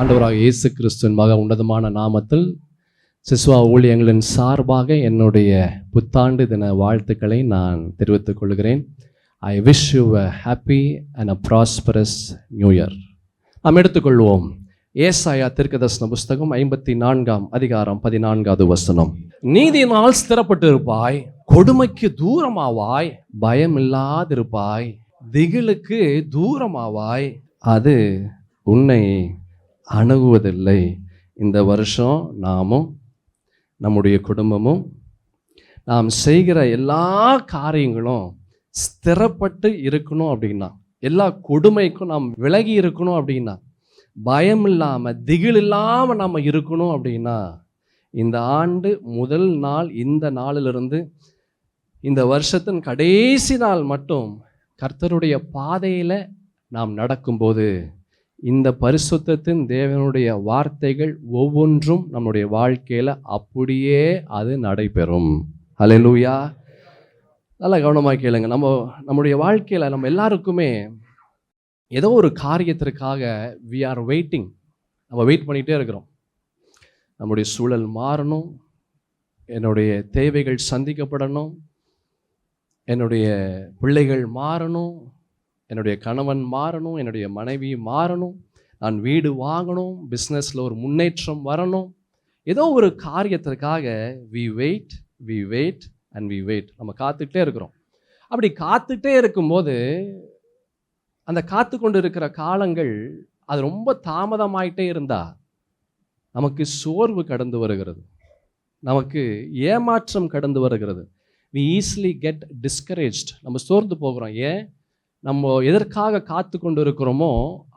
ஆண்டவராக இயேசு கிறிஸ்துவின் மக உன்னதமான நாமத்தில் சிஸ்வா ஊழியங்களின் சார்பாக என்னுடைய புத்தாண்டு தின வாழ்த்துக்களை நான் தெரிவித்துக் கொள்கிறேன். I wish you a happy and a prosperous new year. நாம் எடுத்துக்கொள்வோம் ஏசாயா தீர்க்கதரிசன புஸ்தகம் 54ஆம் அதிகாரம் 14வது வசனம். நீதியினால் ஸ்திரப்பட்டு இருப்பாய், கொடுமைக்கு தூரமாவாய், பயமில்லாதிருப்பாய், திகிலுக்கு தூரமாவாய், அது உன்னை அணுகுவதில்லை. இந்த வருஷம் நாமும் நம்முடைய குடும்பமும் நாம் செய்கிற எல்லா காரியங்களும் ஸ்திரப்பட்டு இருக்கணும் அப்படின்னா, எல்லா கொடுமைக்கும் நாம் விலகி இருக்கணும் அப்படின்னா, பயம் இல்லாமல் திகில் இல்லாமல் நாம் இருக்கணும் அப்படின்னா, இந்த ஆண்டு முதல் நாள் இந்த நாளிலிருந்து இந்த வருஷத்தின் கடைசி நாள் மட்டும் கர்த்தருடைய பாதையில் நாம் நடக்கும்போது இந்த பரிசுத்தத்தின் தேவனுடைய வார்த்தைகள் ஒவ்வொன்றும் நம்முடைய வாழ்க்கையில் அப்படியே அது நடைபெறும். ஹல்லேலூயா. நல்லா கவனமாக கேளுங்க. நம்முடைய வாழ்க்கையில் நம்ம எல்லாருக்குமே ஏதோ ஒரு காரியத்திற்காக we are waiting. நம்ம வெயிட் பண்ணிகிட்டே இருக்கிறோம். நம்முடைய சூழல் மாறணும், என்னுடைய தேவைகள் சந்திக்கப்படணும், என்னுடைய பிள்ளைகள் மாறணும், என்னுடைய கணவன் மாறணும், என்னுடைய மனைவி மாறணும், நான் வீடு வாங்கணும், பிஸ்னஸில் ஒரு முன்னேற்றம் வரணும். ஏதோ ஒரு காரியத்திற்காக we wait and we wait. நம்ம காத்துக்கிட்டே இருக்கிறோம். அப்படி காத்துக்கிட்டே இருக்கும்போது அந்த காத்து கொண்டு இருக்கிற காலங்கள் அது ரொம்ப தாமதமாயிட்டே இருந்தா நமக்கு சோர்வு கடந்து வருகிறது, நமக்கு ஏமாற்றம் கடந்து வருகிறது. we easily get discouraged. நம்ம சோர்ந்து போகிறோம். ஏன்? நம்ம எதற்காக காத்து கொண்டு இருக்கிறோமோ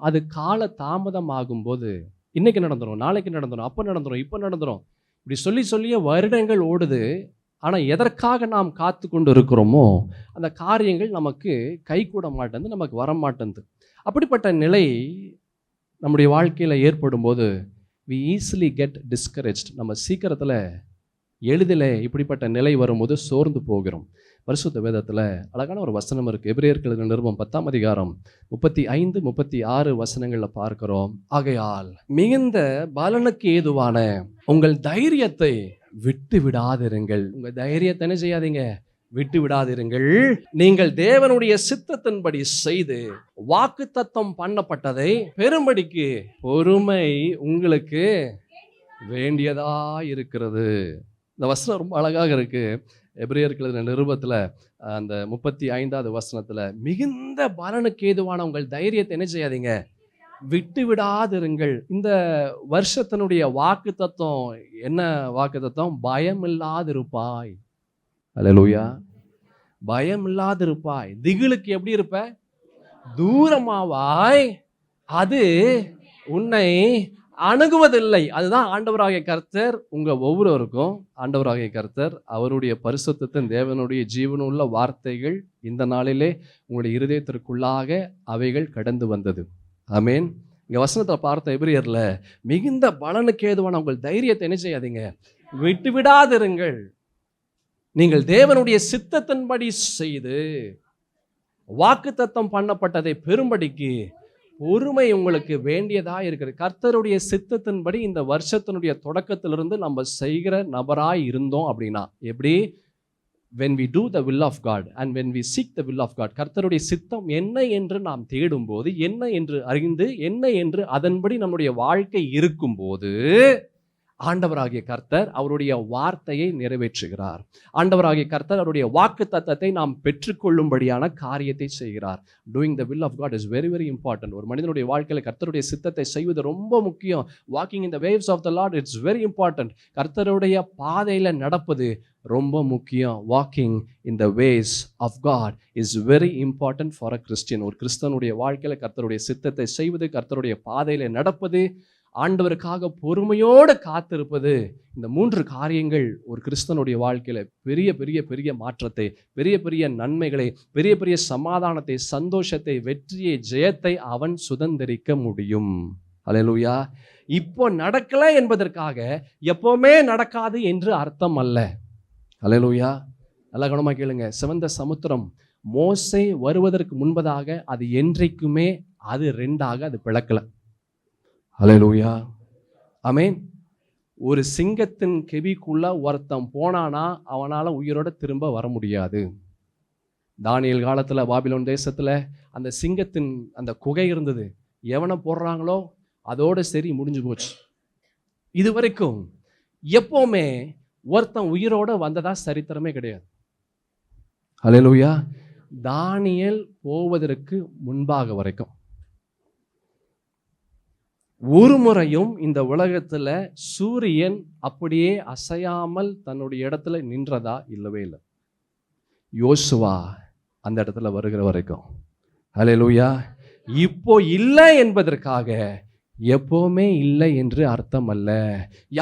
அது கால தாமதம் ஆகும்போது இன்னைக்கு நடந்துடும், நாளைக்கு நடந்துடும், அப்போ நடந்துடும், இப்போ நடந்துடும், இப்படி சொல்லியே வருடங்கள் ஓடுது. ஆனால் எதற்காக நாம் காத்து கொண்டு இருக்கிறோமோ அந்த காரியங்கள் நமக்கு கை கூட மாட்டேங்குது, நமக்கு வர மாட்டேங்குது. அப்படிப்பட்ட நிலை நம்முடைய வாழ்க்கையில் ஏற்படும் போது we easily get discouraged. நம்ம சீக்கிரத்தில் எளிதில் இப்படிப்பட்ட நிலை வரும்போது சோர்ந்து போகிறோம். பரிசுத்த வேதத்தில் அழகான ஒரு வசனம் இருக்குது. எபிரேயர்கள் எழுதின நிருபம் 10ஆம் அதிகாரம் 35, 36 வசனங்களில் பார்க்கிறோம். ஆகையால் மிகுந்த பலனுக்கு ஏதுவான உங்கள் தைரியத்தை விட்டு விடாதிருங்கள். உங்கள் தைரியத்தை என்ன செய்யாதீங்க? விட்டு விடாதிருங்கள். நீங்கள் தேவனுடைய சித்தத்தின்படி செய்து வாக்குத்தத்தம் பண்ணப்பட்டதை பெரும்படிக்கு பொறுமை உங்களுக்கு வேண்டியதா இருக்கிறது. இந்த வசனம் ரொம்ப அழகாக இருக்கு. எபிரேயர்கள் நிருபத்தில் அந்த 35வது வசனத்தில் மிகுந்த பலனுக்கு ஏதுவான உங்கள் தைரியத்தை என்ன செய்யாதீங்க? விட்டு விடாதிருங்கள். இந்த வருஷத்தினுடைய வாக்கு தத்துவம் என்ன? வாக்கு தத்துவம் பயம் இல்லாதிருப்பாய். அல்லேலூயா. பயம் இல்லாதிருப்பாய். திகிலுக்கு எப்படி இருப்ப? தூரமாவாய், அது உன்னை அணுகுவதில்லை. அதுதான் ஆண்டவராகிய கர்த்தர் உங்க ஒவ்வொருவருக்கும் ஆண்டவராகிய கர்த்தர் அவருடைய பரிசுத்தத்தின் தேவனுடைய ஜீவனுள்ள வார்த்தைகள் இந்த நாளிலே உங்களுடைய இருதயத்திற்குள்ளாக அவைகள் கடந்து வந்தது. ஆமேன். இங்க வசனத்தை பார்த்த எபிரேயர்ல மிகுந்த பலனுக்கு ஏதுவான உங்கள் தைரியத்தை என்ன செய்யாதீங்க? விட்டு விடாதிருங்கள். நீங்கள் தேவனுடைய சித்தத்தின்படி செய்து வாக்குத்தத்தம் பண்ணப்பட்டதை பெரும்படிக்கு பொறுமை உங்களுக்கு வேண்டியதா இருக்கிறது. கர்த்தருடைய சித்தத்தின்படி இந்த வருஷத்தினுடைய தொடக்கத்திலிருந்து நம்ம செய்கிற நபராய் இருந்தோம் அப்படின்னா எப்படி? when we do the will of God and when we seek the will of God, கர்த்தருடைய சித்தம் என்ன என்று நாம் தேடும்போது, என்ன என்று அறிந்து, என்ன என்று அதன்படி நம்முடைய வாழ்க்கை இருக்கும்போது ஆண்டவராகிய கர்த்தர் அவருடைய வார்த்தையை நிறைவேற்றுகிறார். ஆண்டவராகிய கர்த்தர் அவருடைய வாக்கு தத்தத்தை நாம் பெற்றுக்கொள்ளும்படியான காரியத்தை செய்கிறார். Doing the will of God is very very important. ஒரு மனிதனுடைய வாழ்க்கையில் கர்த்தருடைய சித்தத்தை செய்வது ரொம்ப முக்கியம். Walking in the waves of the Lord it's very important. கர்த்தருடைய பாதையில் நடப்பது ரொம்ப முக்கியம். Walking in the ways of God is very important for a Christian. ஒரு கிறிஸ்தனுடைய வாழ்க்கையில் கர்த்தருடைய சித்தத்தை செய்வது, கர்த்தருடைய பாதையில் நடப்பது, ஆண்டவருக்காக பொறுமையோடு காத்திருப்பது, இந்த 3 காரியங்கள் ஒரு கிறிஸ்தனுடைய வாழ்க்கையில பெரிய பெரிய பெரிய மாற்றத்தை, பெரிய பெரிய நன்மைகளை, பெரிய பெரிய சமாதானத்தை, சந்தோஷத்தை, வெற்றியை, ஜெயத்தை அவன் சுதந்திரிக்க முடியும். அல்லேலூயா. இப்போ நடக்கல என்பதற்காக எப்பவுமே நடக்காது என்று அர்த்தம் அல்ல. அல்லேலூயா. நல்லா கவனமா கேளுங்க. சிவந்த சமுத்திரம் மோசே வருவதற்கு முன்பதாக அது என்றைக்குமே அது 2ஆக அது பிளக்கல. ஹல்லேலூயா, ஆமென். ஒரு சிங்கத்தின் கெபிக்குள்ள ஒருத்தன் போனானா அவனால உயிரோட திரும்ப வர முடியாது. தானியேல் காலத்துல பாபிலோன் தேசத்துல அந்த சிங்கத்தின் அந்த குகை இருந்தது. எவனை போடுறாங்களோ அதோட சரி, முடிஞ்சு போச்சு. இது வரைக்கும் எப்பவுமே ஒருத்தன் உயிரோட வந்ததா சரித்திரமே கிடையாது. ஹல்லேலூயா. தானியேல் போவதற்கு முன்பாக வரைக்கும் ஒரு முறையும் இந்த உலகத்துல சூரியன் அப்படியே அசையாமல் தன்னுடைய இடத்துல நின்றதா இல்லவே இல்லை. யோசுவா அந்த இடத்துல வருகிற வரைக்கும். ஹல்லேலூயா. இப்போ இல்லை என்பதற்காக எப்பவுமே இல்லை என்று அர்த்தம் அல்ல.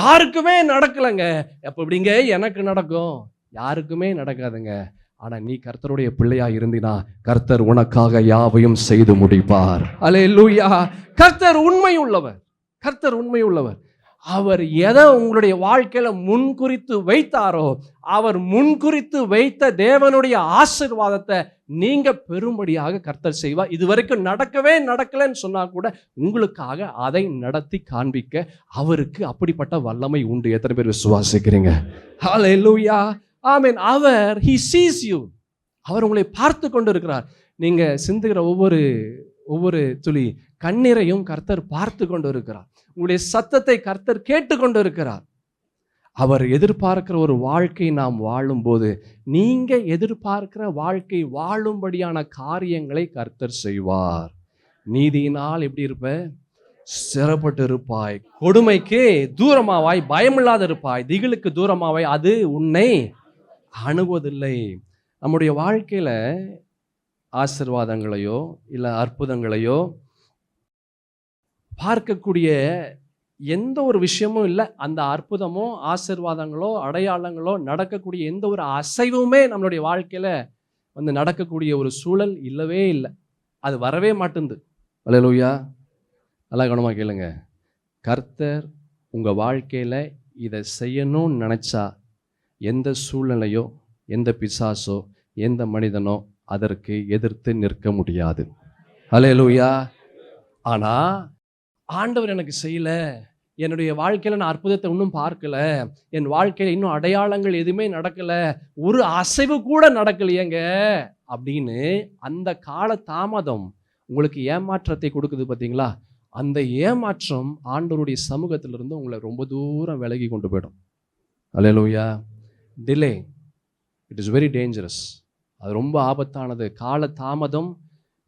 யாருக்குமே நடக்கலைங்க. எப்ப எப்படிங்க எனக்கு நடக்கும்? யாருக்குமே நடக்காதுங்க. ஆனா நீ கர்த்தருடைய பிள்ளையா இருந்தினா கர்த்தர் உனக்காக யாவையும் செய்து முடிப்பார். அல்லேலூயா. கர்த்தர் உண்மை உள்ளவர். கர்த்தர் உண்மை உள்ளவர். அவர் எதை உங்களுடைய வாழ்க்கையில முன்குறித்து வைத்தாரோ, அவர் முன்குறித்து வைத்த தேவனுடைய ஆசீர்வாதத்தை நீங்க பெரும்படியாக கர்த்தர் செய்வார். இதுவரைக்கும் நடக்கலன்னு சொன்னா கூட உங்களுக்காக அதை நடத்தி காண்பிக்க அவருக்கு அப்படிப்பட்ட வல்லமை உண்டு. எத்தனை பேர் விசுவாசிக்கிறீங்க? ஹல்லேலூயா, ஆமென். அவர் he sees you. அவர் உங்களை பார்த்து கொண்டு இருக்கிறார். நீங்க சிந்துகிற ஒவ்வொரு துளி கண்ணீரையும் கர்த்தர் பார்த்து கொண்டு இருக்கிறார். உங்களுடைய சத்தத்தை கர்த்தர் கேட்டுக்கொண்டு இருக்கிறார். அவர் எதிர்பார்க்கிற ஒரு வாழ்க்கை நாம் வாழும்போது நீங்க எதிர்பார்க்கிற வாழ்க்கை வாழும்படியான காரியங்களை கர்த்தர் செய்வார். நீதியினால் எப்படி இருப்ப? சிறப்பட்டு இருப்பாய். கொடுமைக்கு தூரமாவாய், பயமில்லாத இருப்பாய். திகிலுக்கு தூரமாவாய், அது உன்னை அணுகுவதில்லை. நம்முடைய வாழ்க்கையில ஆசீர்வாதங்களையோ இல்லை அற்புதங்களையோ பார்க்கக்கூடிய எந்த ஒரு விஷயமும் இல்லை. அந்த அற்புதமோ ஆசீர்வாதங்களோ அடையாளங்களோ நடக்கக்கூடிய எந்த ஒரு அசைவுமே நம்மளுடைய வாழ்க்கையில நடக்கக்கூடிய ஒரு சூழல் இல்லவே இல்லை. அது வரவே மாட்டேங்குது. அல்லேலூயா. நல்லா கவனமாக கேளுங்க. கர்த்தர் உங்க வாழ்க்கையில இதை செய்யணும்னு நினைச்சா எந்த சூழ்நிலையோ எந்த பிசாசோ எந்த மனிதனோ அதற்கு எதிர்த்து நிற்க முடியாது. அல்லேலூயா. ஆனா ஆண்டவர் எனக்கு செய்யல, என்னுடைய வாழ்க்கையில நான் அற்புதத்தை இன்னும் பார்க்கல, என் வாழ்க்கையில இன்னும் அடையாளங்கள் எதுவுமே நடக்கல, ஒரு அசைவு கூட நடக்கலையேங்க அப்படின்னு அந்த கால தாமதம் உங்களுக்கு ஏமாற்றத்தை கொடுக்குது பார்த்தீங்களா? அந்த ஏமாற்றம் ஆண்டவருடைய சமூகத்திலிருந்து உங்களை ரொம்ப தூரம் விலகி கொண்டு போயிடும். Alleluia. Delay, it is very dangerous. அது ரொம்ப ஆபத்தானது. கால தாமதம்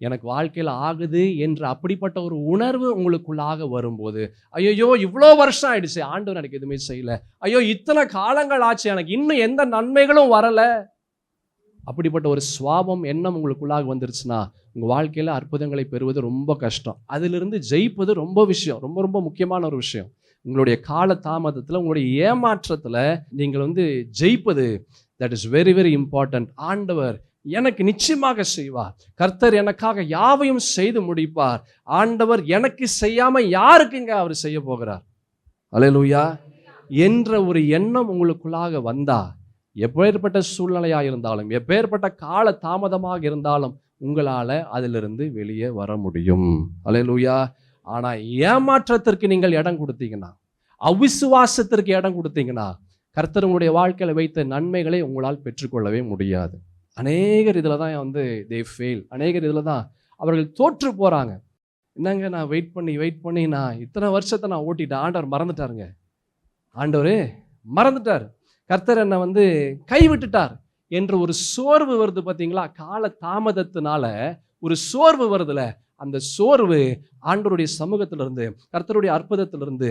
எனக்கு வாழ்க்கையில் ஆகுது என்ற அப்படிப்பட்ட ஒரு உணர்வு உங்களுக்குள்ளாக வரும்போது, ஐயோ இவ்வளோ வருஷம் ஆயிடுச்சு, ஆண்டவர் எனக்கு எதுவுமே செய்யல, ஐயோ இத்தனை காலங்கள் ஆச்சு, எனக்கு இன்னும் எந்த நன்மைகளும் வரல, அப்படிப்பட்ட ஒரு சுவாபம் எண்ணம் உங்களுக்குள்ளாக வந்துருச்சுன்னா உங்கள் வாழ்க்கையில் அற்புதங்களை பெறுவது ரொம்ப கஷ்டம். அதிலிருந்து ஜெயிப்பது ரொம்ப ரொம்ப முக்கியமான ஒரு விஷயம். உங்களுடைய கால தாமதத்தில், உங்களுடைய ஏமாற்றத்தில் நீங்கள் ஜெயிப்பது, that is very very important. ஆண்டவர் எனக்கு நிச்சயமாக செய்வார். கர்த்தர் எனக்காக யாவையும் செய்து முடிப்பார். ஆண்டவர் எனக்கு செய்யாம யாருக்குங்க அவர் செய்ய போகிறார்? அல்லேலூயா என்ற ஒரு எண்ணம் உங்களுக்குள்ளாக வந்தா, எப்பேற்பட்ட சூழ்நிலையாக இருந்தாலும், எப்பேற்பட்ட கால தாமதமாக இருந்தாலும் உங்களால அதிலிருந்து வெளியே வர முடியும். அல்லேலூயா. ஆனா ஏமாற்றத்திற்கு நீங்கள் இடம் கொடுத்தீங்கன்னா, அவிசுவாசத்திற்கு இடம் கொடுத்தீங்கன்னா, கர்த்தர் உங்களுடைய வாழ்க்கையில வைத்த நன்மைகளை உங்களால் பெற்றுக்கொள்ளவே முடியாது. அநேகர் இதில் தான் தே ஃபெயில். அநேகர் இதில் தான் அவர்கள் தோற்று போகிறாங்க. என்னங்க, நான் வெயிட் பண்ணி நான் இத்தனை வருஷத்தை நான் ஓட்டிட்டேன், ஆண்டவர் மறந்துட்டாருங்க. ஆண்டவர் மறந்துட்டார், கர்த்தர் என்னை கைவிட்டுட்டார் என்ற ஒரு சோர்வு வருது பார்த்தீங்களா? கால தாமதத்தினால ஒரு சோர்வு வருதுல, அந்த சோர்வு ஆண்டவருடைய சமூகத்திலிருந்து, கர்த்தருடைய அற்புதத்திலிருந்து,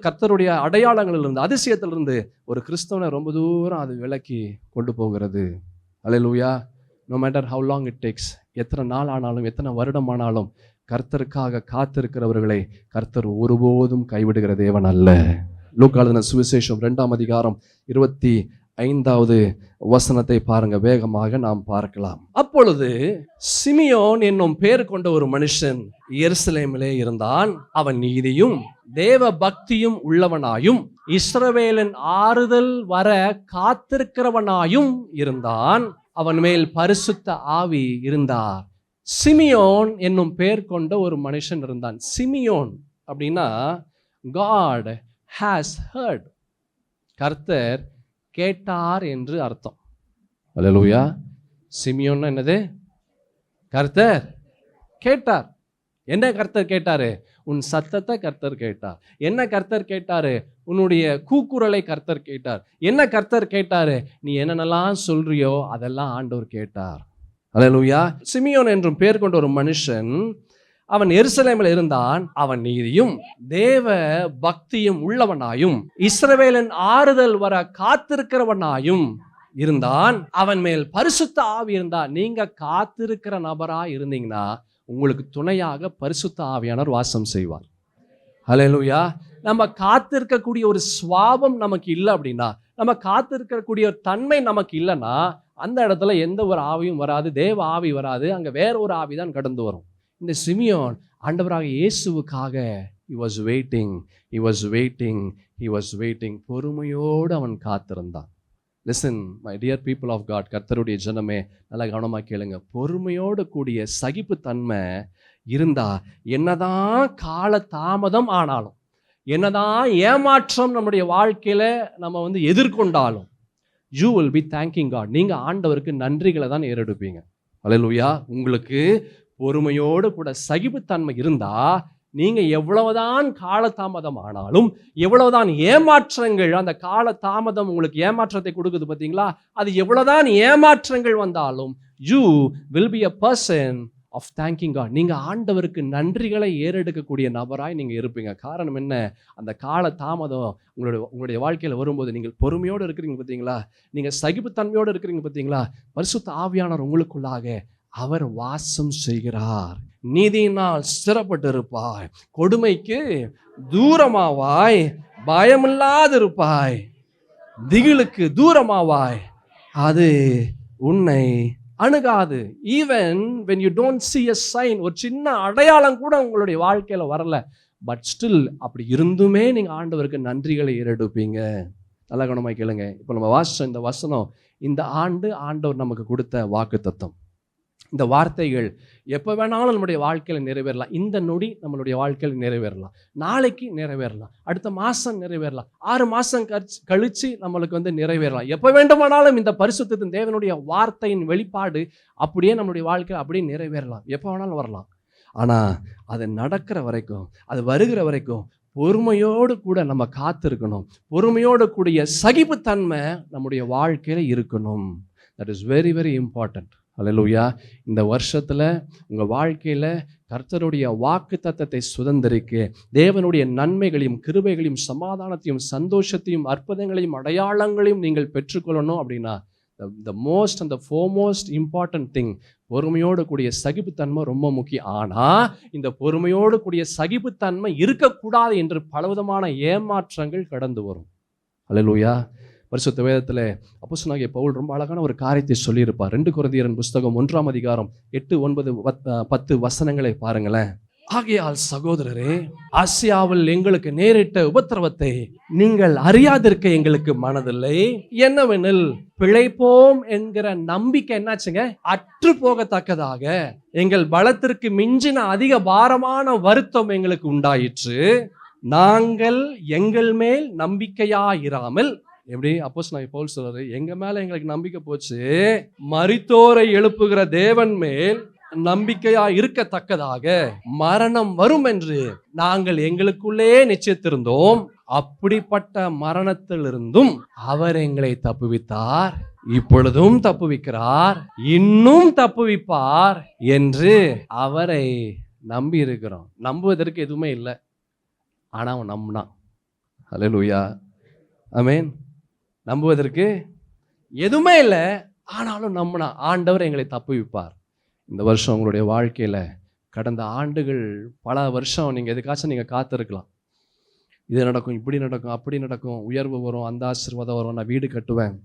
கர்த்தருடைய அடையாளங்களிலிருந்து, அதிசயத்திலிருந்து ஒரு கிறிஸ்தவனை ரொம்ப தூரம் அது விலக்கி கொண்டு போகிறது. Alleluia. No matter how long it takes, எத்தனை நாள் ஆனாலும் எத்தனை வருடம் ஆனாலும் கர்த்தருக்காக காத்திருக்கிறவர்களை கர்த்தர் ஒருபோதும் கைவிடுகிற தேவன் அல்ல. லூக்கா எழுதின சுவிசேஷம் 2ஆம் அதிகாரம் 25வது வசனத்தை பாருங்க, வேகமாக நாம் பார்க்கலாம். அப்பொழுது சிமியோன் என்னும் பேர் கொண்ட ஒரு மனுஷன் எருசலேமிலே இருந்தான். அவன் நீதியும் தேவ பக்தியும் உள்ளவனாயும் இஸ்ரவேலின் ஆறுதல் வர காத்திருக்கிறவனாயும் இருந்தான். அவன் மேல் பரிசுத்த ஆவி இருந்தார். சிமியோன் என்னும் பேர் கொண்ட ஒரு மனுஷன் இருந்தான். சிமியோன் அப்படின்னா God has heard. கர்த்தர் கேட்டார் என்று அர்த்தம். அல்லேலூயா. சிமியோன்னா என்னது? கர்த்தர் கேட்டார். என்ன கர்த்தர் கேட்டாரு? உன் சத்தத்தை கர்த்தர் கேட்டார். என்ன கர்த்தர் கேட்டாரு? உன்னுடைய கூக்குரலை கர்த்தர் கேட்டார். என்ன கர்த்தர் கேட்டாரு? நீ என்னென்னலாம் சொல்றியோ அதெல்லாம் ஆண்டவர் கேட்டார். அல்லேலூயா. சிமியோன் என்றும் பேர் கொண்ட ஒரு மனுஷன், அவன் எருசலேமில் இருந்தான். அவன் நீதியும் தேவ பக்தியும் உள்ளவனாயும் இஸ்ரவேலின் ஆறுதல் வர காத்திருக்கிறவனாயும் இருந்தான். அவன் மேல் பரிசுத்த ஆவி இருந்தான். நீங்க காத்திருக்கிற நபரா இருந்தீங்கன்னா உங்களுக்கு துணையாக பரிசுத்த ஆவியானவர் வாசம் செய்வார். ஹல்லேலூயா. நம்ம காத்திருக்கக்கூடிய ஒரு சுவாபம் நமக்கு இல்லை அப்படின்னா, நம்ம காத்திருக்கக்கூடிய ஒரு தன்மை நமக்கு இல்லைன்னா, அந்த இடத்துல எந்த ஒரு ஆவியும் வராது, தேவ ஆவி வராது, அங்க வேற ஒரு ஆவி தான் கடந்து வரும். இந்த சிமியோன் ஆண்டவராக இயேசுவுக்காக he was waiting. பொறுமையோடு அவன் காத்திருந்தான். Listen my dear people of God, கர்த்தருடைய ஜனமே, நல்லா கவனமாக கேளுங்க. பொறுமையோடு கூடிய சகிப்புத்தன்மை இருந்தா, என்னதான் கால தாமதம் ஆனாலும், என்னதான் ஏமாற்றம் நம்முடைய வாழ்க்கையில நம்ம எதிர்கொண்டாலும், you will be thanking God. நீங்க ஆண்டவருக்கு நன்றிகளை தான் ஏறெடுப்பீங்க. அல்லேலூயா. உங்களுக்கு பொறுமையோடு கூட சகிப்புத்தன்மை இருந்தா, நீங்க எவ்வளவுதான் காலதாமதம் ஆனாலும், எவ்வளவுதான் ஏமாற்றங்கள், அந்த காலதாமதம் உங்களுக்கு ஏமாற்றத்தை கொடுக்குது பார்த்தீங்களா, அது எவ்வளவுதான் ஏமாற்றங்கள் வந்தாலும் you will be a person of thanking God. நீங்க ஆண்டவருக்கு நன்றிகளை ஏறெடுக்கக்கூடிய நபராய் நீங்க இருப்பீங்க. காரணம் என்ன? அந்த காலதாமதம் உங்களுடைய வாழ்க்கையில வரும்போது நீங்கள் பொறுமையோடு இருக்கிறீங்க பார்த்தீங்களா, நீங்க சகிப்புத்தன்மையோடு இருக்கிறீங்க பார்த்தீங்களா, பரிசுத்த ஆவியானவர் உங்களுக்குள்ளாக அவர் வாசம் செய்கிறார். நீதியினால் ஸ்திரப்பட்டிருப்பாய், கொடுமைக்கு தூரமாவாய், பயமில்லாதிருப்பாய், திகிலுக்கு தூரமாவாய், அது உன்னை அணுகாது. Even when you don't see a sign, ஒரு சின்ன அடையாளம் கூட உங்களுடைய வாழ்க்கையில வரல, பட் ஸ்டில் அப்படி இருந்துமே நீங்க ஆண்டவருக்கு நன்றிகளை ஏறெடுப்பீங்க. நல்ல கவனமாய் கேளுங்க. இப்போ நம்ம வாசிச்ச இந்த வசனம், இந்த ஆண்டு ஆண்டவர் நமக்கு கொடுத்த வாக்குத்தத்தம். இந்த வார்த்தைகள் எப்போ வேணாலும் நம்மளுடைய வாழ்க்கையில் நிறைவேறலாம். இந்த நொடி நம்மளுடைய வாழ்க்கையில் நிறைவேறலாம், நாளைக்கு நிறைவேறலாம், அடுத்த மாதம் நிறைவேறலாம், 6 மாதம் கழிச்சு நம்மளுக்கு நிறைவேறலாம். எப்போ வேண்டுமானாலும் இந்த பரிசுத்தத்தின் தேவனுடைய வார்த்தையின் வெளிப்பாடு அப்படியே நம்மளுடைய வாழ்க்கையில் அப்படியே நிறைவேறலாம், எப்போ வேணாலும் வரலாம். ஆனால் அது நடக்கிற வரைக்கும், அது வருகிற வரைக்கும் பொறுமையோடு கூட நம்ம காத்திருக்கணும். பொறுமையோடு கூடிய சகிப்புத்தன்மை நம்முடைய வாழ்க்கையில் இருக்கணும். That is very very important. Alleluia. இந்த வருஷத்தில் உங்கள் வாழ்க்கையில் கர்த்தருடைய வாக்கு தத்தத்தை சுதந்திரிக்க, தேவனுடைய நன்மைகளையும் கிருபைகளையும் சமாதானத்தையும் சந்தோஷத்தையும் அற்புதங்களையும் அடையாளங்களையும் நீங்கள் பெற்றுக்கொள்ளணும் அப்படின்னா, the most and the foremost important thing, பொறுமையோடு கூடிய சகிப்புத்தன்மை ரொம்ப முக்கியம். ஆனால் இந்த பொறுமையோடு கூடிய சகிப்புத்தன்மை இருக்கக்கூடாது என்று பலவிதமான ஏமாற்றங்கள் கடந்து வரும். அல்லேலூயா. பரிசுத்த வேதத்தில் அப்போஸ்தலனாகிய பவுல் ரொம்ப அழகான ஒரு காரியத்தை சொல்லியிருப்பார். 2 கொரிந்தியரின் புஸ்தகம் 1ஆம் அதிகாரம் 8, 9, 10 வசனங்களை பாருங்களேன். ஆகையால் சகோதரரே, ஆசியாவில் எங்களுக்கு நேரிட்ட உபத்திரவத்தை நீங்கள் அறியாதிருக்க எங்களுக்கு மனதில்லை. என்னவெனில், பிழைப்போம் என்கிற நம்பிக்கை என்னாச்சுங்க, அற்று போகத்தக்கதாக எங்கள் பலத்திற்கு மிஞ்சின அதிக பாரமான வருத்தம் எங்களுக்கு உண்டாயிற்று. நாங்கள் எங்கள் மேல் நம்பிக்கையாயிராமல், எப்படி அப்போஸ்தலனாகிய பவுல் சொல்றாரு, எங்க மேல எங்களுக்கு நம்பிக்கை போச்சு, மரித்தோரை எழுப்புகிற தேவன் மேல் நம்பிக்கையா இருக்கத்தக்கதாக மரணம் வரும் என்று நாங்கள் எங்களுக்குள்ளே நிச்சயித்திருந்தோம். அப்படிப்பட்ட மரணத்திலிருந்தும் அவர் எங்களை தப்புவித்தார், இப்பொழுதும் தப்புவிக்கிறார், இன்னும் தப்புவிப்பார் என்று அவரை நம்பி இருக்கிறோம். நம்புவதற்கு எதுவுமே இல்லை, ஆனா அவன் நம்பினான். அல்லேலூயா. ஆமென். நம்புவதற்கு எதுவுமே இல்லை, ஆனாலும் நம்பினா ஆண்டவர் எங்களை தப்புவிப்பார். இந்த வருஷம் உங்களுடைய வாழ்க்கையில், கடந்த ஆண்டுகள் பல வருஷம் நீங்கள் எதுக்காச்சும் நீங்கள் காத்திருக்கலாம். இது நடக்கும், இப்படி நடக்கும், அப்படி நடக்கும், உயர்வு வரும், அந்த ஆசீர்வாதம் வரும், நான் வீடு கட்டுவேன்,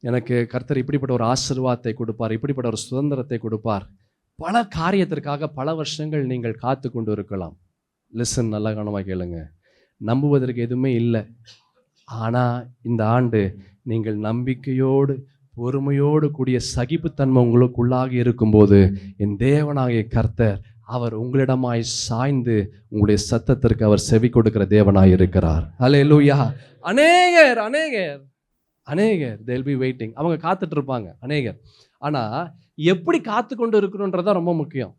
எனக்கு கர்த்தர் இப்படிப்பட்ட ஒரு ஆசீர்வாதத்தை கொடுப்பார், இப்படிப்பட்ட ஒரு சுதந்திரத்தை கொடுப்பார். பல காரியத்திற்காக பல வருஷங்கள் நீங்கள் காத்து கொண்டு இருக்கலாம். லிசன், நல்லா கவனமாக கேளுங்க. நம்புவதற்கு எதுவுமே இல்லை, ஆனால் இந்த ஆண்டு நீங்கள் நம்பிக்கையோடு பொறுமையோடு கூடிய சகிப்புத்தன்மை உங்களுக்குள்ளாக இருக்கும்போது, என் தேவனாகிய கர்த்தர் அவர் உங்களிடமாய் சாய்ந்து உங்களுடைய சத்தத்திற்கு அவர் செவி கொடுக்கிற தேவனாய் இருக்கிறார். அல்லேலூயா. அநேகர் அநேகர் அநேகர் they'll be waiting. அவங்க காத்துட்டு இருப்பாங்க அநேகர். ஆனா எப்படி காத்து கொண்டு இருக்கணும்ன்றதான் ரொம்ப முக்கியம்.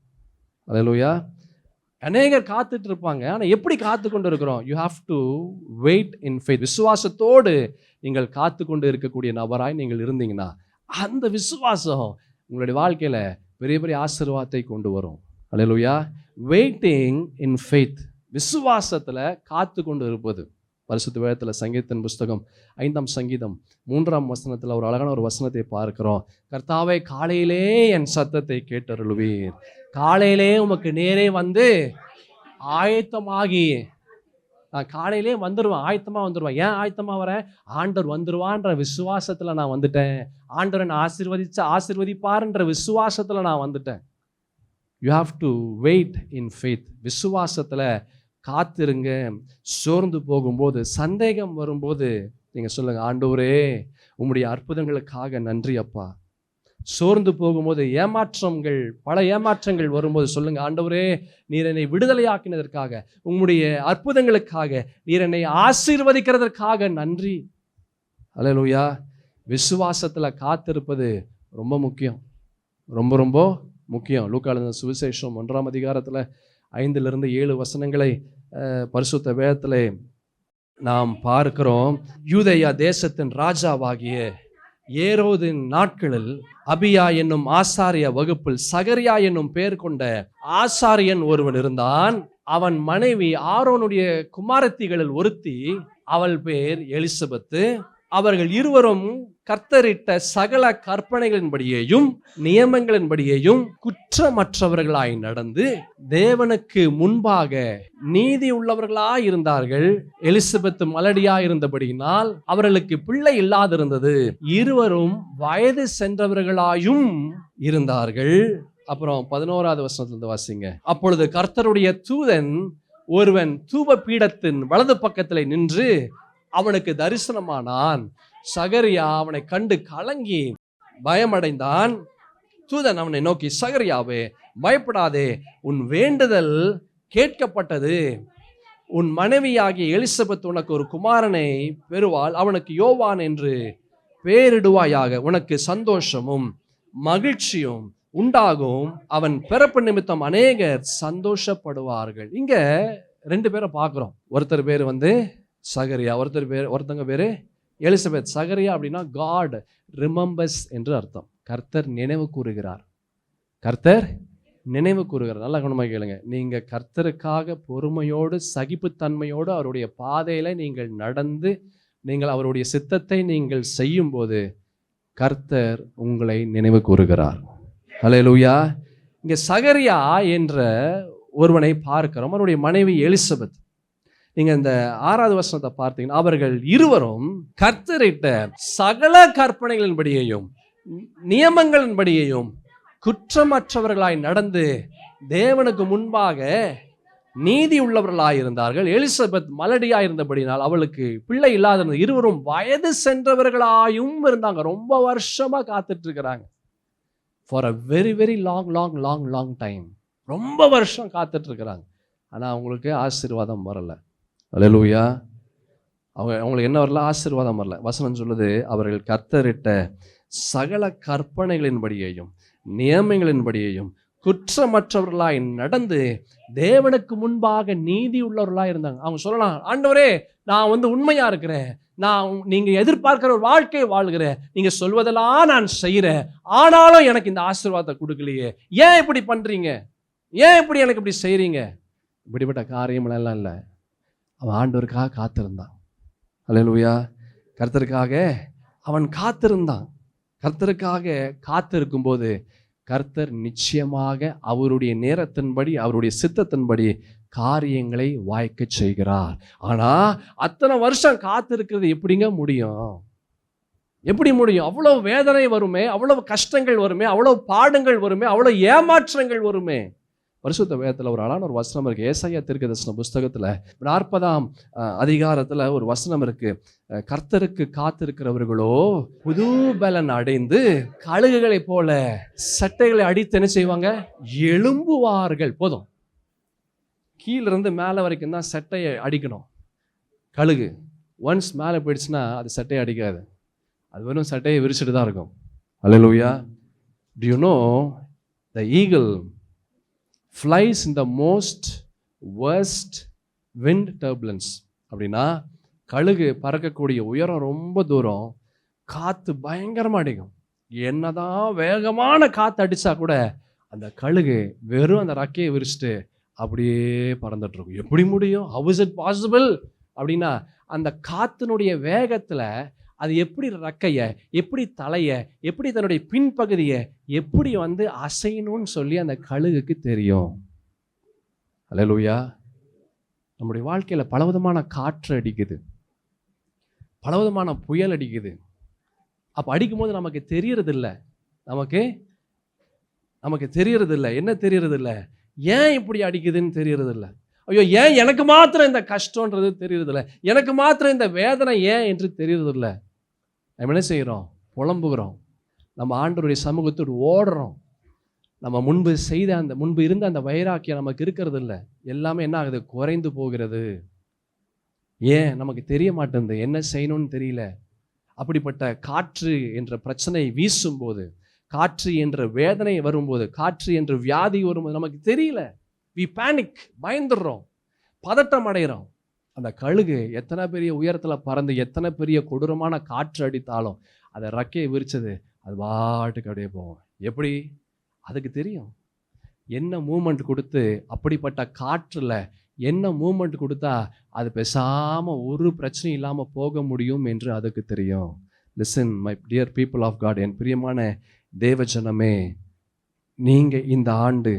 அல்லேலூயா. அநேகர் காத்துட்டு இருப்பாங்க, ஆனா எப்படி காத்து கொண்டு இருக்கிறோம்? You have to wait in faith. விசுவாசத்தோடு நீங்கள் காத்து கொண்டு இருக்கக்கூடிய நபராய் நீங்கள் இருந்தீங்கன்னா அந்த விசுவாசம் உங்களுடைய வாழ்க்கையில பெரிய பெரிய ஆசீர்வாதத்தை கொண்டு வரும். அல்லேலூயா. வெயிட்டிங் இன் ஃபெய்த், விசுவாசத்துல காத்து கொண்டு இருப்பது. பரிசுத்த வேதத்தில் சங்கீதத்தின் புஸ்தகம் 5ஆம் சங்கீதம் 3ஆம் வசனத்தில் ஒரு அழகான ஒரு வசனத்தை பார்க்கிறோம். கர்த்தாவே, காலையிலே என் சத்தத்தை கேட்டருளுவீர். காலையிலே உமக்கு நேரே வந்து ஆயத்தமாகி, நான் காலையிலே வந்துடுவேன், ஆயத்தமாக வந்துடுவேன். ஏன் ஆயத்தமாக வரேன்? ஆண்டவர் வந்துடுவான்ற விசுவாசத்தில் நான் வந்துட்டேன். ஆண்டவர் என்னை ஆசீர்வதிப்பார்ன்ற விசுவாசத்தில் நான் வந்துட்டேன். You have to wait in faith. விசுவாசத்தில் காத்திருங்க. சோர்ந்து போகும்போது, சந்தேகம் வரும்போது நீங்கள் சொல்லுங்கள், ஆண்டவரே உம்முடைய அற்புதங்களுக்காக நன்றி அப்பா. சோர்ந்து போகும்போது, பல ஏமாற்றங்கள் வரும்போது சொல்லுங்க, ஆண்டவரே நீர் என்னை விடுதலையாக்கினதற்காக, உம்முடைய அற்புதங்களுக்காக, நீர் என்னை ஆசீர்வதிக்கிறதற்காக நன்றி. அல்லேலூயா. விசுவாசத்தில் காத்திருப்பது ரொம்ப முக்கியம், ரொம்ப ரொம்ப முக்கியம். லூக்கா எழுதின சுவிசேஷம் 1ஆம் அதிகாரத்தில் 5-7 வசனங்களை பரிசுத்த வேதத்திலே நாம் பார்க்கிறோம். யூதேயா தேசத்தின் ராஜாவாகிய ஏரோதின் நாட்களில் அபியா என்னும் ஆசாரிய வகுப்பில் சகரியா என்னும் பெயர் கொண்ட ஆசாரியன் ஒருவன் இருந்தான். அவன் மனைவி ஆரோனுடைய குமாரத்திகளில் ஒருத்தி, அவள் பேர் எலிசபெத்து. அவர்கள் இருவரும் கர்த்தரிட்ட சகல கற்பனைகளின்படியேயும் நியமங்களின்படியேயும் குற்றமற்றவர்களாய் நடந்து தேவனுக்கு முன்பாக நீதி உள்ளவர்களாய் இருந்தார்கள். எலிசபெத் மலடியாய் இருந்தபடியினால் அவர்களுக்கு பிள்ளை இல்லாதிருந்தது. இருவரும் வயது சென்றவர்களாயும் இருந்தார்கள். அப்புறம் 11ஆவது வசனத்திலிருந்து வாசிங்க. அப்பொழுது கர்த்தருடைய தூதன் ஒருவன் தூப பீடத்தின் வலது பக்கத்தில் நின்று அவனுக்கு தரிசனமானான். சகரியா அவனை கண்டு கலங்கி பயமடைந்தான். தூதன் அவனை நோக்கி, சகரியாவே பயப்படாதே, உன் வேண்டுதல் கேட்கப்பட்டது. உன் மனைவியாகிய எலிசபெத் உனக்கு ஒரு குமாரனை பெறுவாள். அவனுக்கு யோவான் என்று பெயரிடுவாயாக. உனக்கு சந்தோஷமும் மகிழ்ச்சியும் உண்டாகும். அவன் பிறப்பு நிமித்தம் அநேகர் சந்தோஷப்படுவார்கள். இங்க 2 பேரை பார்க்கிறோம். ஒருத்தர் பேர் சகரியா, ஒருத்தங்க பேரு எலிசபெத். சகரியா அப்படின்னா காட் ரிமெம்பர்ஸ் என்று அர்த்தம். கர்த்தர் நினைவு கூறுகிறார். கர்த்தர் நினைவு கூறுகிறார். நல்லா கவனமாக கேளுங்க. நீங்க கர்த்தருக்காக பொறுமையோடு சகிப்புத்தன்மையோடு அவருடைய பாதையில நீங்கள் நடந்து நீங்கள் அவருடைய சித்தத்தை நீங்கள் செய்யும் போது கர்த்தர் உங்களை நினைவு கூறுகிறார். அல்லேலூயா. இங்க சகரியா என்ற ஒருவனை பார்க்கிறோம். அவருடைய மனைவி எலிசபெத். நீங்க இந்த 6வது வசனத்தை பார்த்தீங்கன்னா, அவர்கள் இருவரும் கர்த்தரிட்ட சகல கற்பனைகளின்படியையும் நியமங்களின்படியையும் குற்றமற்றவர்களாய் நடந்து தேவனுக்கு முன்பாக நீதி உள்ளவர்களாய் இருந்தார்கள். எலிசபெத் மலடியாய் இருந்தபடினால் அவளுக்கு பிள்ளை இல்லாத. இருவரும் வயது சென்றவர்களாயும் இருந்தாங்க. ரொம்ப வருஷமா காத்துட்டு இருக்கிறாங்க. For a very very long long long long time. ரொம்ப வருஷம் காத்துட்டு இருக்கிறாங்க. ஆனா அவங்களுக்கு ஆசீர்வாதம் வரல. அல்லேலூயா. அவங்களுக்கு என்ன வரல? ஆசீர்வாதம் வரல. வசனம் சொல்லுது, அவர்கள் கர்த்தரிட்ட சகல கற்பனைகளின்படியையும் நியமங்களின்படியையும் குற்றமற்றவர்களாய் நடந்து தேவனுக்கு முன்பாக நீதி உள்ளவர்களாய் இருந்தாங்க. அவங்க சொல்லலாம், ஆண்டவரே நான் உண்மையா இருக்கிறேன், நான் நீங்க எதிர்பார்க்கிற ஒரு வாழ்க்கையை வாழ்கிறேன், நீங்க சொல்வதெல்லாம் நான் செய்யறேன், ஆனாலும் எனக்கு இந்த ஆசீர்வாதத்தை கொடுக்கலையே, ஏன் இப்படி பண்றீங்க, ஏன் இப்படி எனக்கு இப்படி செய்றீங்க? இப்படிப்பட்ட காரியமெல்லாம் இல்லை. அவன் ஆண்டவருக்காக காத்திருந்தான். அல்லேலூயா. கர்த்தருக்காக அவன் காத்திருந்தான். கர்த்தருக்காக காத்திருக்கும் போது கர்த்தர் நிச்சயமாக அவருடைய நேரத்தின்படி அவருடைய சித்தத்தின்படி காரியங்களை வாய்க்க செய்கிறார். ஆனா அத்தனை வருஷம் காத்திருக்கிறது எப்படிங்க முடியும்? எப்படி முடியும்? அவ்வளவு வேதனை வருமே, அவ்வளவு கஷ்டங்கள் வருமே, அவ்வளவு பாடுகள் வருமே, அவ்வளவு ஏமாற்றங்கள் வருமே. பரிசுத்த வேதத்தில் ஒரு அழகான ஒரு வசனம் இருக்கு. ஏசாயா தீர்க்கதரிசன புஸ்தகத்தில் 40ஆம் அதிகாரத்தில் ஒரு வசனம் இருக்கு. கர்த்தருக்கு காத்திருக்கிறவர்களோ புது பலன் அடைந்து கழுகுகளை போல சட்டைகளை அடித்து என்ன செய்வாங்க? எழும்புவார்கள். போதும், கீழிருந்து மேலே வரைக்கும் தான் சட்டையை அடிக்கணும். கழுகு ஒன்ஸ் மேலே போயிடுச்சுன்னா அது சட்டையை அடிக்காது, அது வெறும் சட்டையை விரிச்சிட்டு தான் இருக்கும். அல்லேலூயா. Do you know the eagle flies in the most worst wind turbulence? அப்படின்னா கழுகு பறக்கக்கூடிய உயரம் ரொம்ப தூரம், காற்று பயங்கரமாக அடிக்கும். என்னதான் வேகமான காற்று அடித்தா கூட அந்த கழுகு வெறும் அந்த ரக்கையை விரிச்சிட்டு அப்படியே பறந்துட்டு இருக்கும். எப்படி முடியும்? How is it possible? அப்படின்னா அந்த காற்றினுடைய வேகத்தில் அது எப்படி ரக்கைய, எப்படி தலைய, எப்படி தன்னுடைய பின்பகுதியை எப்படி அசையணும்னு சொல்லி அந்த கழுகுக்கு தெரியும். அல்லேலூயா. நம்முடைய வாழ்க்கையில் பலவிதமான காற்று அடிக்குது, பலவிதமான புயல் அடிக்குது. அப்போ அடிக்கும்போது நமக்கு தெரியறதில்லை. நமக்கு தெரியறதில்லை. என்ன தெரியறதில்லை? ஏன் இப்படி அடிக்குதுன்னு தெரியறதில்லை. ஐயோ, ஏன் எனக்கு மாத்திரம் இந்த கஷ்டன்றது தெரியறதில்லை, எனக்கு மாத்திரம் இந்த வேதனை ஏன் என்று தெரியறதில்லை. நம்ம என்ன செய்கிறோம்? புலம்புகிறோம். நம்ம ஆண்டவருடைய சமூகத்தோடு ஓடுறோம். நம்ம முன்பு இருந்த அந்த வைராக்கியம் நமக்கு இருக்கிறது இல்லை. எல்லாமே என்ன ஆகுது? குறைந்து போகிறது. ஏன்? நமக்கு தெரிய மாட்டேங்குது, என்ன செய்யணும்னு தெரியல. அப்படிப்பட்ட காற்று என்ற பிரச்சனை வீசும்போது, காற்று என்ற வேதனை வரும்போது, காற்று என்ற வியாதி வரும்போது நமக்கு தெரியல. வி பேனிக், பயந்துடுறோம், பதட்டம் அடைகிறோம். அந்த கழுகு எத்தனை பெரிய உயரத்தில் பறந்து எத்தனை பெரிய கொடூரமான காற்று அடித்தாலும் அதை ரக்கையை விரிச்சது அது பாட்டுக்கு அப்படியே போகும். எப்படி? அதுக்கு தெரியும் என்ன மூமெண்ட் கொடுத்து, அப்படிப்பட்ட காற்றில் என்ன மூமெண்ட் கொடுத்தா அது பேசாமல் ஒரு பிரச்சனையும் இல்லாமல் போக முடியும் என்று அதுக்கு தெரியும். Listen my dear people of God, என் பிரியமான தேவஜனமே, நீங்கள் இந்த ஆண்டு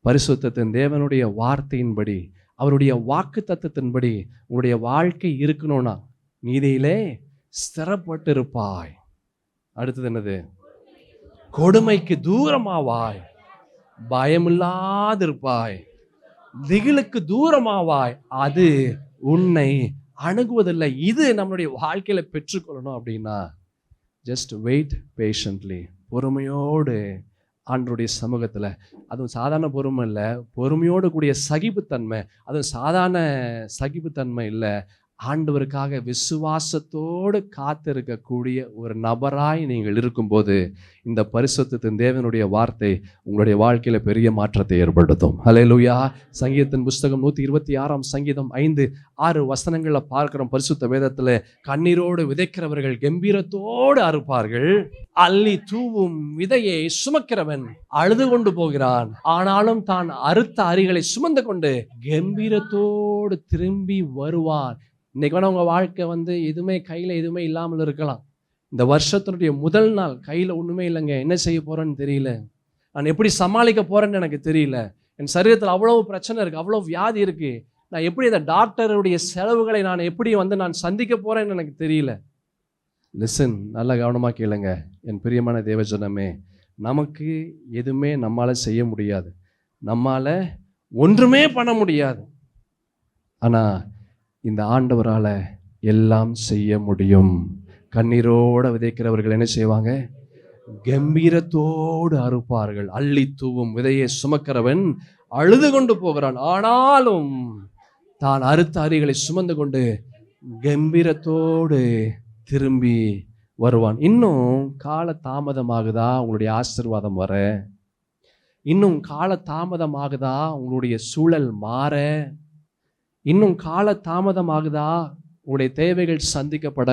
பரிசுத்தத்தின் தேவனுடைய வார்த்தையின்படி, அவருடைய வாக்கு தத்தத்தின்படி உங்களுடைய வாழ்க்கை இருக்கணும்னா நீதியிலே ஸ்திரப்பட்டு இருப்பாய். அடுத்தது என்னது? கொடுமைக்கு தூரமாவாய், பயமில்லாதிருப்பாய், திகிலுக்கு தூரமாவாய், அது உன்னை அணுகுவதில்லை. இது நம்மளுடைய வாழ்க்கையில பெற்றுக்கொள்ளணும் அப்படின்னா ஜஸ்ட் வெயிட் பேஷண்ட்லி, பொறுமையோடு ஆண்டவருடைய சமூகத்தில். அதுவும் சாதாரண பொறுமை இல்லை, பொறுமையோடு கூடிய சகிப்புத்தன்மை. அதுவும் சாதாரண சகிப்புத்தன்மை இல்லை, ஆண்டவருக்காக விசுவாசத்தோடு காத்திருக்கக்கூடிய ஒரு நபராய் நீங்கள் இருக்கும்போது இந்த பரிசுத்தத்தின் தேவனுடைய வார்த்தை உங்களுடைய வாழ்க்கையில் பெரிய மாற்றத்தை ஏற்படுத்தும். ஹல்லேலூயா. சங்கீதத்தின் புஸ்தகம் 126ஆம் சங்கீதம் 5-6 வசனங்களில் பார்க்கிறோம். பரிசுத்த வேதத்தில், கண்ணீரோடு விதைக்கிறவர்கள் கம்பீரத்தோடு அறுப்பார்கள், அள்ளி தூவும் விதையை சுமக்கிறவன் அழுது கொண்டு போகிறான், ஆனாலும் தான் அறுத்த அரிகளை சுமந்து கொண்டு கம்பீரத்தோடு திரும்பி வருவான். இன்னைக்கு வேணா உங்க வாழ்க்கை எதுவுமே கையில எதுவுமே இல்லாமல் இருக்கலாம். இந்த வருஷத்தினுடைய முதல் நாள் கையில ஒண்ணுமே இல்லைங்க, என்ன செய்ய போறேன்னு தெரியல, நான் எப்படி சமாளிக்க போறேன்னு எனக்கு தெரியல, என் சரீரத்தில் அவ்வளவு பிரச்சனை இருக்கு, அவ்வளவு வியாதி இருக்கு, நான் எப்படி இந்த டாக்டருடைய செலவுகளை நான் எப்படி நான் சந்திக்க போறேன்னு எனக்கு தெரியல. லிசன், நல்ல கவனமா கேளுங்க என் பிரியமான தேவஜனமே. நமக்கு எதுவுமே நம்மால செய்ய முடியாது, நம்மால ஒன்றுமே பண்ண முடியாது. ஆனா இந்த ஆண்டவரால் எல்லாம் செய்ய முடியும். கண்ணீரோடு விதைக்கிறவர்கள் என்ன செய்வாங்க? கம்பீரத்தோடு அறுப்பார்கள். அள்ளி தூவும் விதையை சுமக்கிறவன் அழுது கொண்டு போகிறான், ஆனாலும் தான் அறுத்த அரிகளை சுமந்து கொண்டு கம்பீரத்தோடு திரும்பி வருவான். இன்னும் கால தாமதமாகுதா உங்களுடைய ஆசீர்வாதம் வர? இன்னும் கால தாமதமாகுதா உங்களுடைய சூழல் மாற? இன்னும் கால தாமதமாகுதா உங்களுடைய தேவைகள் சந்திக்கப்பட?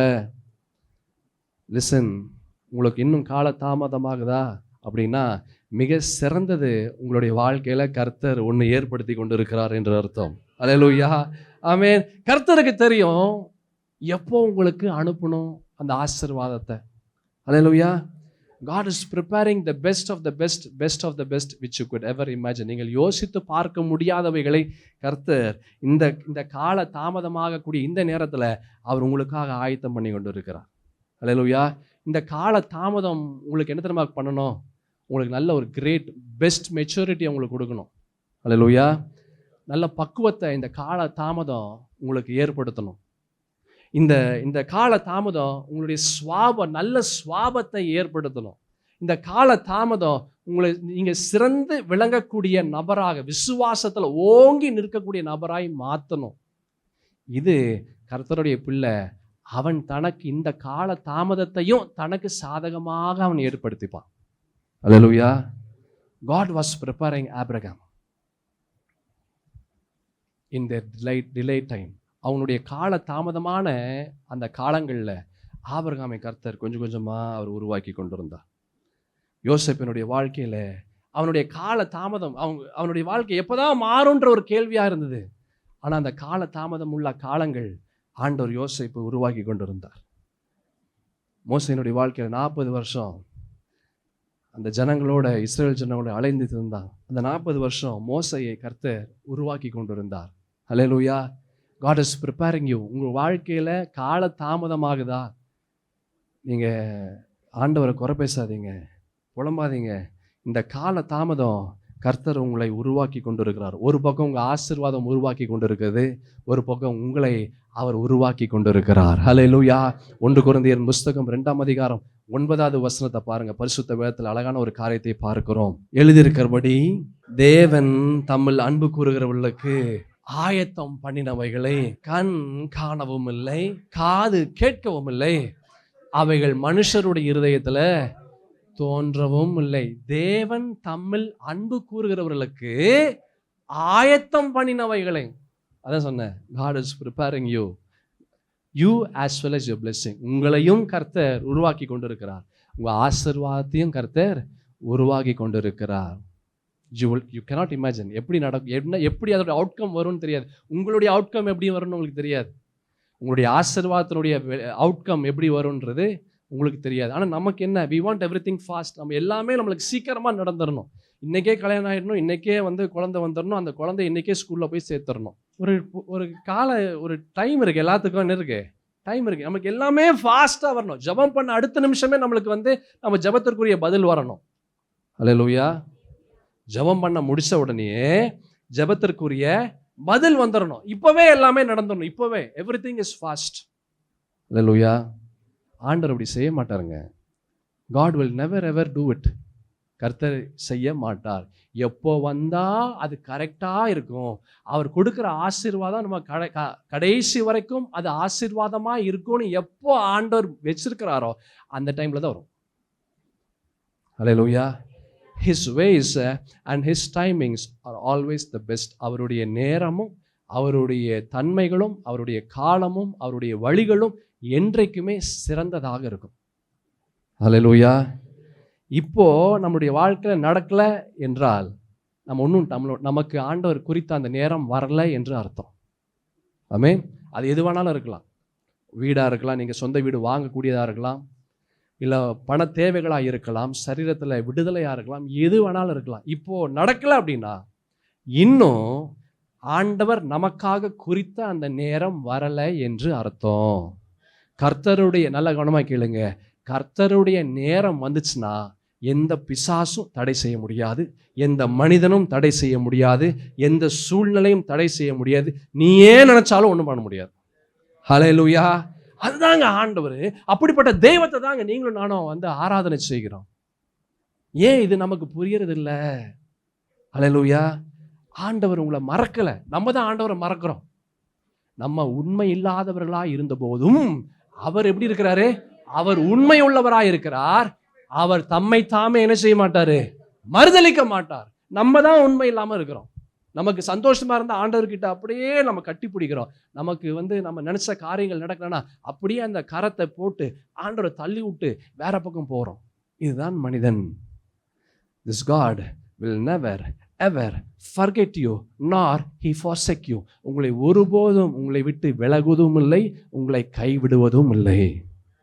லிசன், உங்களுக்கு இன்னும் கால தாமதமாகுதா அப்படின்னா மிக சிறந்தது உங்களுடைய வாழ்க்கையில கர்த்தர் ஒன்று ஏற்படுத்தி கொண்டு இருக்கிறார் என்று அர்த்தம். அல்லேலூயா, ஆமென். கர்த்தருக்கு தெரியும் எப்போ உங்களுக்கு அனுப்பணும் அந்த ஆசீர்வாதத்தை. அல்லேலூயா. God is preparing the best of the best which you could ever imagine. நீங்கள் யோசித்து பார்க்க முடியாதவைகளை கர்த்தர் இந்த கால தாமதமாக கூடிய இந்த நேரத்தில் அவர் உங்களுக்காக ஆயத்தம் பண்ணி கொண்டு இருக்கிறார். அல்லேலூயா. இந்த கால தாமதம் உங்களுக்கு என்ன தெரியுமா பண்ணணும்? உங்களுக்கு நல்ல ஒரு கிரேட் பெஸ்ட் மெச்சூரிட்டி உங்களுக்கு கொடுக்கணும். அல்லேலூயா. நல்ல பக்குவத்தை இந்த கால தாமதம் உங்களுக்கு ஏற்படுத்தணும். இந்த கால தாமதம் உங்களுடைய நல்ல சுவாபத்தை ஏற்படுத்தணும். இந்த கால தாமதம் உங்களை நீங்க சிறந்து விளங்கக்கூடிய நபராக, விசுவாசத்துல ஓங்கி நிற்கக்கூடிய நபராய் மாற்றணும். இது கர்த்தருடைய பிள்ளை. அவன் தனக்கு இந்த கால தாமதத்தையும் தனக்கு சாதகமாக அவன் ஏற்படுத்திப்பான். அல்லேலூயா. God was preparing Abraham in their delayed time. அவனுடைய கால தாமதமான அந்த காலங்களில் ஆபிரகாமை கர்த்தர் கொஞ்சம் கொஞ்சமாக அவர் உருவாக்கி கொண்டிருந்தார். யோசேப்பினுடைய வாழ்க்கையில் அவனுடைய கால தாமதம், அவனுடைய வாழ்க்கை எப்போதான் மாறுன்ற ஒரு கேள்வியாக இருந்தது. ஆனால் அந்த கால தாமதம் உள்ள காலங்கள் ஆண்டவர் யோசேப்பை உருவாக்கி கொண்டிருந்தார். மோசேயினுடைய வாழ்க்கையில் 40 வருஷம் அந்த ஜனங்களோட, இஸ்ரேல் ஜனங்களோட அலைந்து இருந்தான். அந்த 40 வருஷம் மோசையை கர்த்தர் உருவாக்கி கொண்டிருந்தார். அல்லேலூயா. God is preparing you. உங்கள் வாழ்க்கையில் கால தாமதமாகுதா? நீங்கள் ஆண்டவரை குறை பேசாதீங்க, புலம்பாதீங்க. இந்த கால தாமதம் கர்த்தர் உங்களை உருவாக்கி கொண்டிருக்கிறார். ஒரு பக்கம் உங்கள் ஆசீர்வாதம் உருவாக்கி கொண்டிருக்கிறது, ஒரு பக்கம் உங்களை அவர் உருவாக்கி கொண்டிருக்கிறார். ஹல்லேலூயா. 1 கொரிந்தியர் புஸ்தகம் 2ஆம் அதிகாரம் 9வது வசனத்தை பாருங்க. பரிசுத்த வேதத்தில் அழகான ஒரு காரியத்தை பார்க்கிறோம். எழுதியிருக்கிறபடி தேவன் தம்மில் அன்பு கூறுகிறவர்களுக்கு ஆயத்தம் பண்ணினவைகளை கண் காணவும் இல்லை, காது கேட்கவும் இல்லை, அவைகள் மனுஷருடைய இருதயத்துல தோன்றவும் இல்லை. தேவன் தம்மில் அன்பு கூறுகிறவர்களுக்கு ஆயத்தம் பண்ணினவைகளை, அதான் சொன்னேன், God is preparing you as well as your blessing. உங்களையும் கர்த்தர் உருவாக்கி கொண்டிருக்கிறார், உங்க ஆசீர்வாதத்தையும் கர்த்தர் உருவாக்கி கொண்டிருக்கிறார். You cannot imagine எப்படி நடக்கும், எப்படி அதோட அவுட்கம் வரும்னு தெரியாது. உங்களுடைய அவுட்கம் எப்படி வரும்னு உங்களுக்கு தெரியாது. உங்களுடைய ஆசீர்வாதத்தினுடைய அவுட்கம் எப்படி வரும்ன்றது உங்களுக்கு தெரியாது. ஆனால் நமக்கு என்ன, we want everything fast. நம்ம எல்லாமே நம்மளுக்கு சீக்கிரமாக நடந்துடணும். இன்றைக்கே கல்யாணம் ஆகிடணும், இன்றைக்கே குழந்தை வந்துடணும், அந்த குழந்தை இன்றைக்கே ஸ்கூலில் போய் சேர்த்துடணும். ஒரு டைம் இருக்குது, எல்லாத்துக்கும் என்ன இருக்குது, டைம் இருக்குது. நமக்கு எல்லாமே ஃபாஸ்ட்டாக வரணும். ஜெபம் பண்ண அடுத்த நிமிஷமே நம்மளுக்கு நம்ம ஜெபத்திற்குரிய பதில் வரணும். அல்லேலூயா. ஜெபம் பண்ண முடிச்ச உடனே ஜெபத்திற்குரிய பதில் வந்துடணும். இப்போவே எல்லாமே நடந்துடணும். இப்போவே எவ்ரிதிங் இஸ் ஃபாஸ்ட். அல்லேலூயா. ஆண்டவர் அப்படி செய்ய மாட்டாருங்க. God will never ever do it. கர்த்தர் செய்ய மாட்டார். எப்போ வந்தால் அது கரெக்டாக இருக்கும். அவர் கொடுக்குற ஆசீர்வாதம் நம்ம கடைசி வரைக்கும் அது ஆசீர்வாதமாக இருக்கும்னு எப்போ ஆண்டவர் வச்சிருக்கிறாரோ அந்த டைமில் தான் வரும். அல்லேலூயா. His ways and his timings are always the best. அவருடைய நேரமும் அவருடைய தன்மைகளும் அவருடைய காலமும் அவருடைய வழிகளும் என்றைக்குமே சிறந்ததாக இருக்கும். அல்லேலூயா. இப்போ நம்முடைய வாழ்க்கையில் நடக்கல என்றால் நமக்கு ஆண்டவர் குறித்த அந்த நேரம் வரல என்று அர்த்தம். ஆமென். அது எது வேணாலும் இருக்கலாம். வீடாக இருக்கலாம், நீங்கள் சொந்த வீடு வாங்கக்கூடியதாக இருக்கலாம், இல்லை பண தேவைகளாக இருக்கலாம், சரீரத்தில் விடுதலையாக இருக்கலாம், எது வேணாலும் இருக்கலாம். இப்போது நடக்கலை அப்படின்னா இன்னும் ஆண்டவர் நமக்காக குறித்த அந்த நேரம் வரலை என்று அர்த்தம். கர்த்தருடைய, நல்ல கவனமாக கேளுங்க, கர்த்தருடைய நேரம் வந்துச்சுன்னா எந்த பிசாசும் தடை செய்ய முடியாது, எந்த மனிதனும் தடை செய்ய முடியாது, எந்த சூழ்நிலையும் தடை செய்ய முடியாது. நீ ஏன் நினைச்சாலும் ஒன்றும் பண்ண முடியாது. ஹல்லேலூயா. அதுதாங்க ஆண்டவர். அப்படிப்பட்ட தெய்வத்தை தாங்க நீங்களும் நானும் ஆராதனை செய்கிறோம். ஏன் இது நமக்கு புரியறது இல்லை? ஹல்லேலூயா. ஆண்டவர் உங்களை மறக்கலை, நம்ம தான் ஆண்டவரை மறக்கிறோம். நம்ம உண்மை இல்லாதவர்களாக இருந்த போதும் அவர் எப்படி இருக்கிறாரு? அவர் உண்மை உள்ளவராக இருக்கிறார். அவர் தம்மை தாமே என்ன செய்ய மாட்டாரு? மறுதலிக்க மாட்டார். நம்ம தான் உண்மை இல்லாமல் இருக்கிறோம். நமக்கு சந்தோஷமா இருந்தால் ஆண்டவர்கிட்ட அப்படியே நம்ம கட்டி பிடிக்கிறோம். நமக்கு நம்ம நினைச்ச காரியங்கள் நடக்கலன்னா அப்படியே அந்த கரத்தை போட்டு ஆண்டவரை தள்ளி விட்டு வேற பக்கம் போகிறோம். இதுதான் மனிதன். This God will never ever forget you nor he forsake you. உங்களை ஒருபோதும் உங்களை விட்டு விலகுவதும் இல்லை, உங்களை கைவிடுவதும் இல்லை.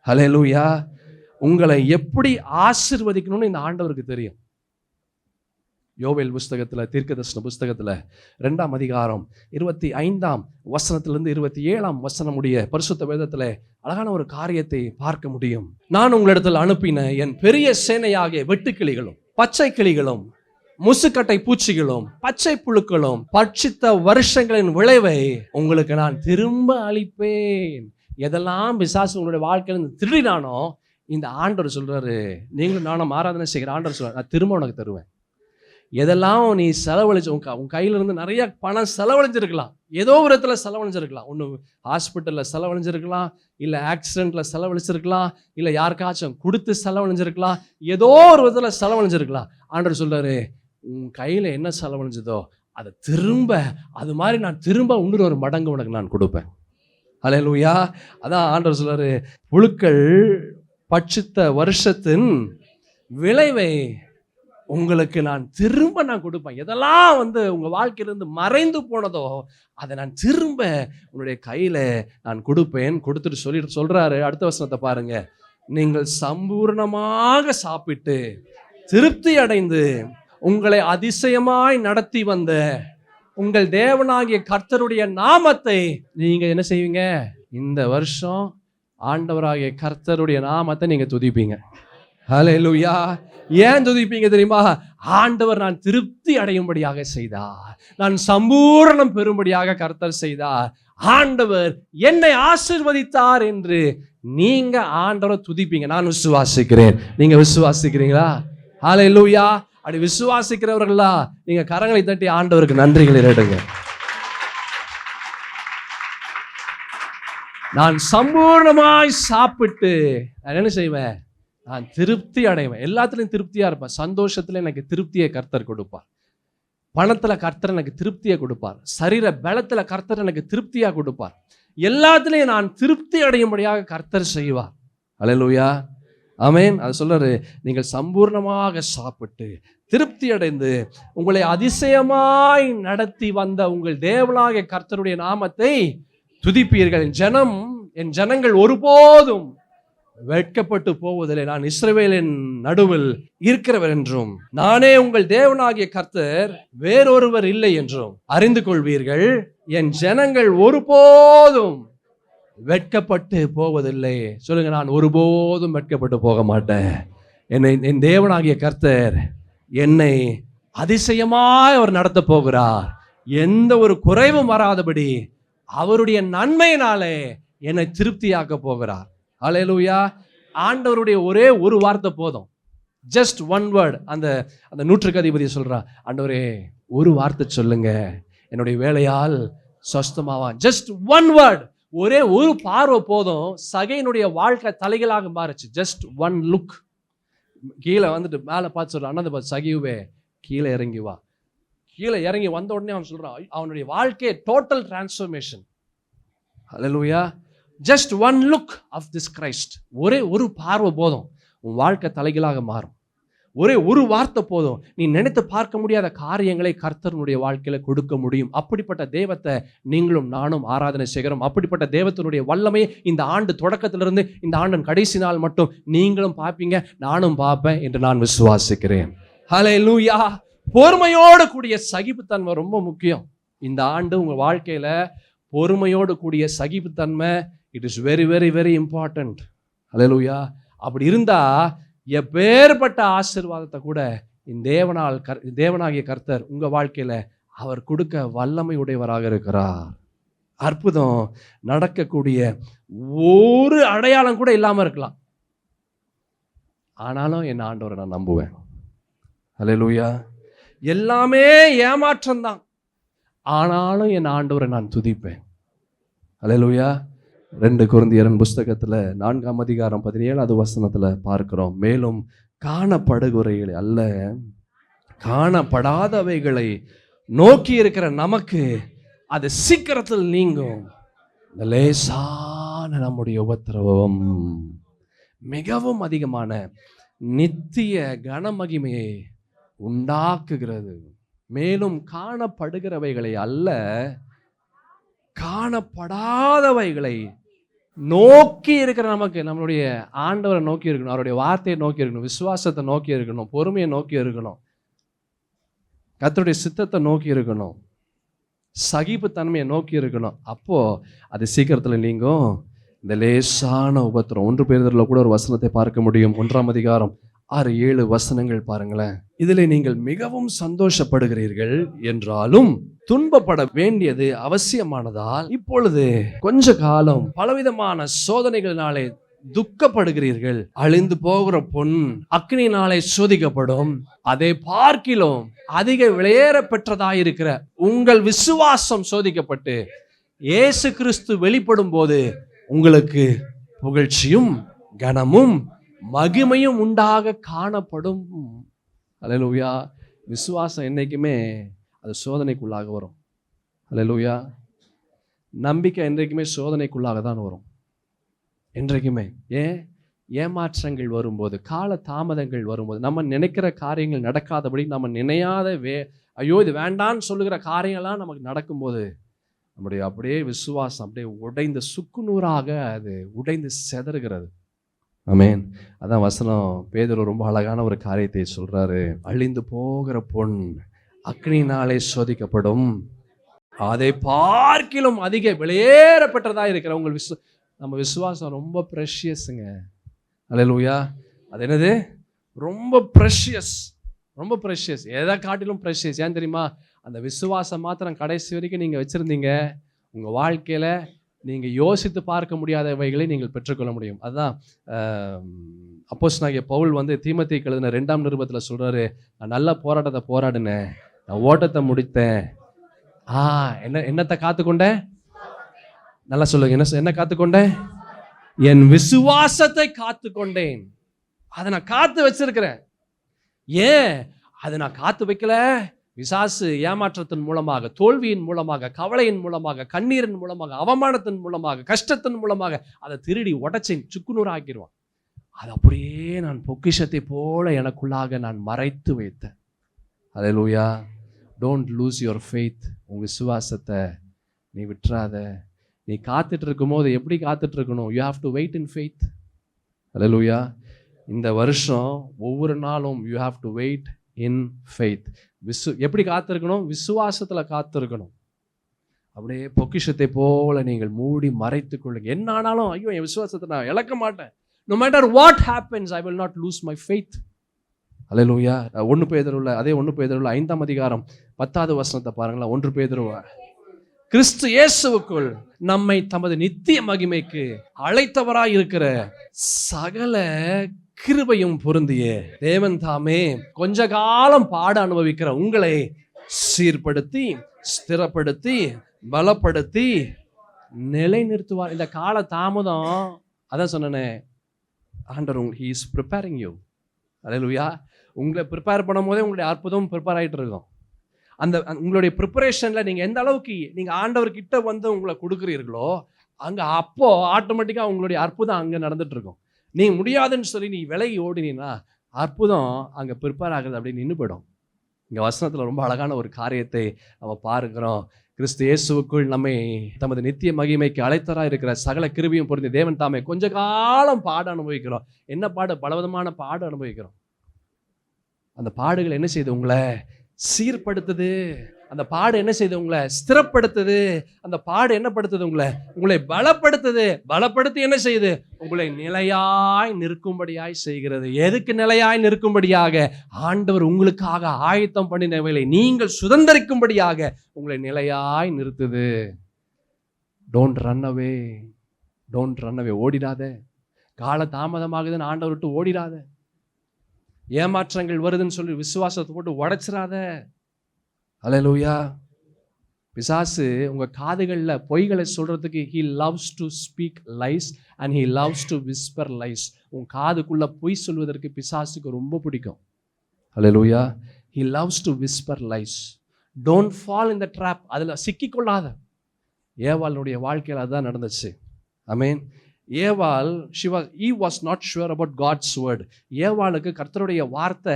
ஹல்லேலூயா. உங்களை எப்படி ஆசீர்வதிக்கணும்னு இந்த ஆண்டவருக்கு தெரியும். யோவேல் புஸ்தகத்தில், தீர்க்கதரிசன புஸ்தகத்தில் 2ஆம் அதிகாரம் 25ஆம் வசனத்திலிருந்து 27ஆம் வசனம் உடைய பரிசுத்த வேதத்தில் அழகான ஒரு காரியத்தை பார்க்க முடியும். நான் உங்களிடத்தில் அனுப்பின என் பெரிய சேனையாகிய வெட்டுக்கிளிகளும் பச்சை கிளிகளும் முசுக்கட்டை பூச்சிகளும் பச்சை புழுக்களும் பட்சித்த வருஷங்களின் விளைவை உங்களுக்கு நான் திரும்ப அளிப்பேன். எதெல்லாம் பிசாசு உங்களுடைய வாழ்க்கையில திருடினானோ இந்த ஆண்டவர் சொல்றாரு, நீங்களும் நானும் ஆராதனை செய்கிற ஆண்டவர் சொல்றாரு, நான் திரும்ப உனக்கு தருவேன். எதெல்லாம் நீ செலவழிச்சு உன் கையில இருந்து நிறைய பணம் செலவழிஞ்சிருக்கலாம், ஏதோ ஒரு இடத்துல செலவழிஞ்சிருக்கலாம், ஒன்று ஹாஸ்பிட்டலில் செலவழிஞ்சிருக்கலாம், இல்லை ஆக்சிடென்ட்ல செலவழிச்சிருக்கலாம், இல்லை யாருக்காச்சும் கொடுத்து செலவழிஞ்சிருக்கலாம், ஏதோ ஒரு விதத்தில் செலவழிஞ்சிருக்கலாம். ஆண்டவர் சொல்றாரு, உன் கையில் என்ன செலவழிஞ்சதோ அதை திரும்ப அது மாதிரி நான் திரும்ப இன்னொரு மடங்கு உனக்கு நான் கொடுப்பேன். ஹல்லேலூயா. அதான் ஆண்டவர் சொல்றாரு, புழுக்கள் பட்சித்த வருஷத்தின் விளைவை உங்களுக்கு நான் திரும்ப நான் கொடுப்பேன். எதெல்லாம் உங்க வாழ்க்கையிலிருந்து மறைந்து போனதோ அதை நான் திரும்ப உன்னுடைய கையில நான் கொடுப்பேன். கொடுத்துட்டு சொல்றாரு, அடுத்த வசனத்தை பாருங்க, நீங்கள் சம்பூர்ணமாக சாப்பிட்டு திருப்தி அடைந்து உங்களை அதிசயமாய் நடத்தி வந்த உங்கள் தேவனாகிய கர்த்தருடைய நாமத்தை நீங்க என்ன செய்வீங்க? இந்த வருஷம் ஆண்டவராகிய கர்த்தருடைய நாமத்தை நீங்க துதிப்பீங்க. ஹல்லேலூயா. ஏன் துதிப்பீங்க தெரியுமா? ஆண்டவர் நான் திருப்தி அடையும்படியாக செய்தார், நான் சம்பூரணம் பெறும்படியாக கர்த்தர் செய்தார், ஆண்டவர் என்னை ஆசீர்வதித்தார் என்று நீங்க ஆண்டவரை துதிப்பீங்க. நான் விசுவாசிக்கிறேன். நீங்க விசுவாசிக்கிறீங்களா? ஹல்லேலூயா. அப்படி விசுவாசிக்கிறவர்களா நீங்க கரங்களை தட்டி ஆண்டவருக்கு நன்றிகளை ஏறெடுங்க. நான் சம்பூர்ணமாய் சாப்பிட்டு நான் என்ன செய்வேன்? நான் திருப்தி அடைவேன். எல்லாத்துலையும் திருப்தியா இருப்பேன். சந்தோஷத்துல எனக்கு திருப்தியை கர்த்தர் கொடுப்பார், பணத்துல கர்த்தர் எனக்கு திருப்தியை கொடுப்பார், சரீர பலத்துல கர்த்தர் எனக்கு திருப்தியா கொடுப்பார். எல்லாத்துலையும் நான் திருப்தி அடையும்படியாக கர்த்தர் செய்வார். ஹல்லேலூயா. ஆமென். அது சொல்றாரு, நீங்கள் சம்பூர்ணமாக சாப்பிட்டு திருப்தி அடைந்து உங்களை அதிசயமாய் நடத்தி வந்த உங்கள் தேவனாகிய கர்த்தருடைய நாமத்தை துதிப்பீர்கள். என் ஜனங்கள் ஒருபோதும் வெட்கப்பட்டு போவதில்லை, நான் இஸ்ரவேலின் நடுவில் இருக்கிறவர் என்றும் நானே உங்கள் தேவனாகிய கர்த்தர் வேறொருவர் இல்லை என்றும் அறிந்து கொள்வீர்கள். என் ஜனங்கள் ஒருபோதும் வெட்கப்பட்டு போவதில்லை. சொல்லுங்க, நான் ஒருபோதும் வெட்கப்பட்டு போக மாட்டேன். என் தேவனாகிய கர்த்தர் என்னை அதிசயமாய் அவர் நடத்த போகிறார். எந்த ஒரு குறைவும் வராதபடி அவருடைய நன்மையினாலே என்னை திருப்தியாக்க போகிறார். ஹல்லேலூயா. ஆண்டவருடைய ஒரே ஒரு வார்த்தை போதும், ஜஸ்ட் ஒன் வேர்ட். அந்த நூற்றுக்கு அதிபதி சொல்றான், ஆண்டவரே ஒரு வார்த்தை சொல்லுங்க, என்னுடைய வேலையால் சொஸ்தமாவான். ஜஸ்ட் ஒன் வேர்ட், ஒரே ஒரு பார்வை போதும். சகையினுடைய வாழ்க்கை தலைகளாக மாறுச்சு. Just one look. கீழே மேலே பார்த்து சொல்றான், அண்ணாந்து பார்த்து, சகியுவே கீழே இறங்கி வா. கீழே இறங்கி வந்த உடனே அவன் சொல்றான், அவனுடைய வாழ்க்கையை total transformation. Hallelujah. Just one look of this Christ. ஒரே ஒரு பார்வை போதும், உன் வாழ்க்கை தலைகளாக மாறும். ஒரே ஒரு வார்த்தை போதும், நீ நினைத்து பார்க்க முடியாத காரியங்களை கர்த்தருடைய வாழ்க்கையில கொடுக்க முடியும். அப்படிப்பட்ட தெய்வத்தை நீங்களும் நானும் ஆராதனை செய்கிறோம். அப்படிப்பட்ட தெய்வத்தினுடைய வல்லமை இந்த ஆண்டு தொடக்கத்திலிருந்து இந்த ஆண்டின் கடைசி நாள் மட்டும் நீங்களும் பார்ப்பீங்க, நானும் பார்ப்பேன் என்று நான் விசுவாசிக்கிறேன். ஹல்லேலூயா. பொறுமையோடு கூடிய சகிப்புத்தன்மை ரொம்ப முக்கியம். இந்த ஆண்டு உங்க வாழ்க்கையில பொறுமையோடு கூடிய சகிப்புத்தன்மை, it is very very very important. Hallelujah. அப்படி இருந்தா எப்பேற்பட்ட ஆசீர்வாதத்தை கூட இந்த தேவனாகிய கர்த்தர் உங்க வாழ்க்கையில அவர் கொடுக்க வல்லமை உடையவராக இருக்கிறார். அற்புதம் நடக்கக்கூடிய ஒரு அடையாளம் கூட இல்லாம இருக்கலாம், ஆனாலும் என் ஆண்டவரை நான் நம்புவேன். ஹல்லேலூயா. எல்லாமே ஏமாற்றம் தான், ஆனாலும் என் ஆண்டவரை நான் துதிப்பேன். ஹல்லேலூயா. 2 கொரிந்தியர் புஸ்தகத்துல 4ஆம் அதிகாரம் 17வது வசனத்துல பார்க்கிறோம், மேலும் காணப்படுகிறவைகளை அல்ல காணப்படாதவைகளை நோக்கி இருக்கிற நமக்கு அது சீக்கிரத்தில் நீங்கும். இந்த லேசான நம்முடைய உபத்திரவம் மிகவும் அதிகமான நித்திய கனமகிமையை உண்டாக்குகிறது. மேலும் காணப்படுகிறவைகளை அல்ல காணப்படாதவைகளை நோக்கி இருக்கிற நமக்கு, நம்மளுடைய ஆண்டவரை நோக்கி இருக்கணும், அவருடைய வார்த்தையை நோக்கி இருக்கணும், விசுவாசத்தை நோக்கி இருக்கணும், பொறுமையை நோக்கி இருக்கணும், கர்த்தருடைய சித்தத்தை நோக்கி இருக்கணும், சகிப்புத்தன்மையை நோக்கி இருக்கணும். அப்போ அது சீக்கிரத்தில் நீங்கும். இந்த லேசான உபத்திரம் 1 பேதுருல கூட ஒரு வசனத்தை பார்க்க முடியும். 1ஆம் அதிகாரம் 6-7 வசனங்கள் பாருங்களேன். இதிலே நீங்கள் மிகவும் சந்தோஷப்படுகிறீர்கள் என்றாலும் துன்பப்பட வேண்டியது அவசியமானதால் இப்பொழுது கொஞ்ச காலம் பலவிதமான சோதனைகளினாலே துக்கப்படுகிறீர்கள். அழிந்து போகிற பொன் அக்னியினாலே சோதிக்கப்படும், அதை பார்க்கிலும் அதிக விலையேற பெற்றதாயிருக்கிற உங்கள் விசுவாசம் சோதிக்கப்பட்டு இயேசு கிறிஸ்து வெளிப்படும் போது உங்களுக்கு புகழ்ச்சியும் கனமும் மகிமையும் உண்டாக காணப்படும். அல்லேலூயா. விசுவாசம் என்னைக்குமே அது சோதனைக்குள்ளாக வரும். அல்லேலூயா. நம்பிக்கை என்றைக்குமே சோதனைக்குள்ளாக தான் வரும். என்றைக்குமே. ஏமாற்றங்கள் வரும்போது, கால தாமதங்கள் வரும்போது, நம்ம நினைக்கிற காரியங்கள் நடக்காதபடி, நம்ம நினையாத ஐயோ இது வேண்டான்னு சொல்லுகிற காரியங்கள்லாம் நமக்கு நடக்கும்போது நம்முடைய அப்படியே விசுவாசம் அப்படியே உடைந்து சுக்குநூறாக அது உடைந்து செதறுகிறது. ஆமென். அதான் வசனம் பேதுரு ரொம்ப அழகான ஒரு காரியத்தை சொல்றாரு. அழிந்து போகிற பொன் அக்னியினாலே சோதிக்கப்படும், அதை பார்க்கிலும் அதிக விலையேறப்பட்டதா இருக்கிற உங்கள் நம்ம விசுவாசம் ரொம்ப ப்ரெஷியஸுங்க. அல்லேலூயா. அது என்னது? ரொம்ப ப்ரெஷியஸ், ரொம்ப ப்ரெஷியஸ். எதை காட்டிலும் ப்ரெஷியஸ். ஏன் தெரியுமா? அந்த விசுவாசம் மாத்திரம் கடைசி வரைக்கும் நீங்கள் வச்சுருந்தீங்க, உங்கள் வாழ்க்கையில் நீங்கள் யோசித்து பார்க்க முடியாதவைகளை நீங்கள் பெற்றுக்கொள்ள முடியும். அதுதான் அப்போஸ்தலனாகிய பவுல் தீமோத்தேயுக்கு எழுதின 2ஆம் நிருபத்தில் சொல்கிறாரு, நான் நல்ல போராட்டத்தை போராடினேன், நான் ஓட்டத்தை முடித்தேன். என்னத்தை காத்துக்கொண்டேன்? நல்லா சொல்லுங்க. என்ன காத்துக்கொண்டேன்? என் விசுவாசத்தை காத்துக்கொண்டேன். அதை நான் காத்து வச்சிருக்கிறேன். ஏன் அதை நான் காத்து வைக்கல? பிசாசு ஏமாற்றத்தின் மூலமாக, தோல்வியின் மூலமாக, கவலையின் மூலமாக, கண்ணீரின் மூலமாக, அவமானத்தின் மூலமாக, கஷ்டத்தின் மூலமாக அதை திருடி உடைச்சி சுக்குநூறு ஆக்கிடுவான். அது அப்படியே நான் பொக்கிஷத்தை போல எனக்குள்ளாக நான் மறைத்து வைத்தேன். Alleluia. Don't lose your faith. உன் விசுவாசத்தை நீ விட்டுறாத. நீ காத்துட்டு இருக்கும்போது எப்படி காத்துட்டு இருக்கணும்? You have to wait in faith. Alleluia. இந்த வருஷம் ஒவ்வொரு நாளும் you have to wait in faith. எப்படி காத்திருக்கணும்? விசுவாசத்தில் காத்திருக்கணும். அப்படியே பொக்கிஷத்தை போல நீங்கள் மூடி மறைத்து கொள்ளுங்க. என்ன ஆனாலும் ஐயோ என் விசுவாசத்தை நான் இழக்க மாட்டேன். No matter what happens, I will not lose my faith. அல்லேலூயா. 1 பேதுருவில் 5ஆம் அதிகாரம் 10வது வசனத்தை பாருங்களா. 1 பேதுரு, கிறிஸ்து இயேசுவுக்குள் நம்மை தமது நித்திய மகிமைக்கு அழைத்தவராய் இருக்கிற சகல கிருபையும் பொருந்திய தேவன் தாமே கொஞ்ச காலம் பாட அனுபவிக்கிற உங்களை சீர்படுத்தி, ஸ்திரப்படுத்தி, பலப்படுத்தி நிலைநிறுத்துவார். இந்த கால தாமதம், அதான் சொன்னேனே, ஆண்டவர் he is preparing you. அல்லேலூயா. உங்களை ப்ரிப்பேர் பண்ணும் போதே உங்களுடைய அற்புதம் ப்ரிப்பேர் ஆகிட்டு இருக்கும். அந்த உங்களுடைய ப்ரிப்பரேஷனில் நீங்கள் எந்த அளவுக்கு நீங்கள் ஆண்டவர்கிட்ட உங்களை கொடுக்குறீர்களோ அங்கே அப்போ ஆட்டோமேட்டிக்காக உங்களுடைய அற்புதம் அங்கே நடந்துட்டு இருக்கும். நீ முடியாதுன்னு சொல்லி நீ விலகி ஓடினீன்னா அற்புதம் அங்கே ப்ரிப்பேர் ஆகுது அப்படின்னு நின்று போயிடும். இங்கே வசனத்தில் ரொம்ப அழகான ஒரு காரியத்தை நம்ம பார்க்கிறோம். கிறிஸ்து இயேசுவுக்குள் நம்மை தமது நித்திய மகிமைக்கு அழைத்தராக இருக்கிற சகல கிருபையும் பொருந்தி தேவன் தாமே கொஞ்ச காலம் பாட அனுபவிக்கிறோம். என்ன பாடு? பலவிதமான பாடு அனுபவிக்கிறோம். அந்த பாடுகள் என்ன செய்யுது? உங்களை சீர்படுத்துது. அந்த பாடு என்ன செய்யுது? உங்களை ஸ்திரப்படுத்துது. அந்த பாடு என்ன படுத்துது? உங்களை பலப்படுத்துது. பலப்படுத்தி என்ன செய்யுது? உங்களை நிலையாய் நிற்கும்படியாய் செய்கிறது. எதுக்கு நிலையாய் நிற்கும்படியாக? ஆண்டவர் உங்களுக்காக ஆயத்தம் பண்ணினவைகளை நீங்கள் சுதந்திரிக்கும்படியாக உங்களை நிலையாய் நிறுத்துது. Don't run away, don't run away. ஓடிடாத. கால தாமதமாகுதுன்னு ஆண்டவர் விட்டு ஓடிடாத. ஏமாற்றங்கள் வருதுன்னு சொல்லி விசுவாசத்தை போட்டு உடைச்சிடாத. அல்லேலூயா. பிசாசு உங்க காதுகளில் பொய்களை சொல்றதுக்கு he loves to speak lies and he loves to whisper lies. உன் காதுக்குள்ள பொய் சொல்வதற்கு பிசாசுக்கு ரொம்ப பிடிக்கும். அல்லேலூயா. he loves to whisper lies. don't fall in the trap. அதில் சிக்கிக்கொள்ளாத. ஏவாளுடைய வாழ்க்கையில் அதுதான் நடந்துச்சு. ஆமென். ஏவாள் he was not sure about God's word. ஏவாளுக்கு கர்த்தருடைய வார்த்தை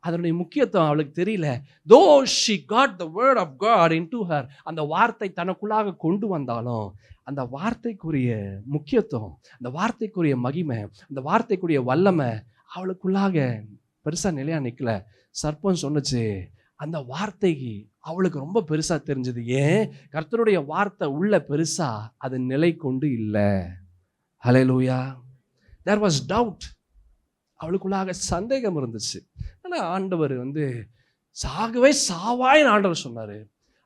அதனுடைய முக்கியத்துவம் அவளுக்கு தெரியல. though she got the word of God into her, அந்த வார்த்தை தனக்குள்ளாக கொண்டு வந்தாலும் அந்த வார்த்தைக்குரிய முக்கியத்துவம், அந்த வார்த்தைக்குரிய மகிமை, அந்த வார்த்தைக்குரிய வல்லமை அவளுக்குள்ளாக பெருசா நிலையா நிக்கல. சர்ப்பம் சொன்னுச்சு, அந்த வார்த்தைக்கு அவளுக்கு ரொம்ப பெருசா தெரிஞ்சது. ஏன்? கர்த்தருடைய வார்த்தை உள்ள பெருசா அது நிலை கொண்டு இல்லை. ஹல்லேலூயா. there was doubt. அவளுக்குள்ளாக சந்தேகம் இருந்துச்சு. ஆனால் ஆண்டவர் சாகவே சாவாயின்னு ஆண்டவர் சொன்னார்.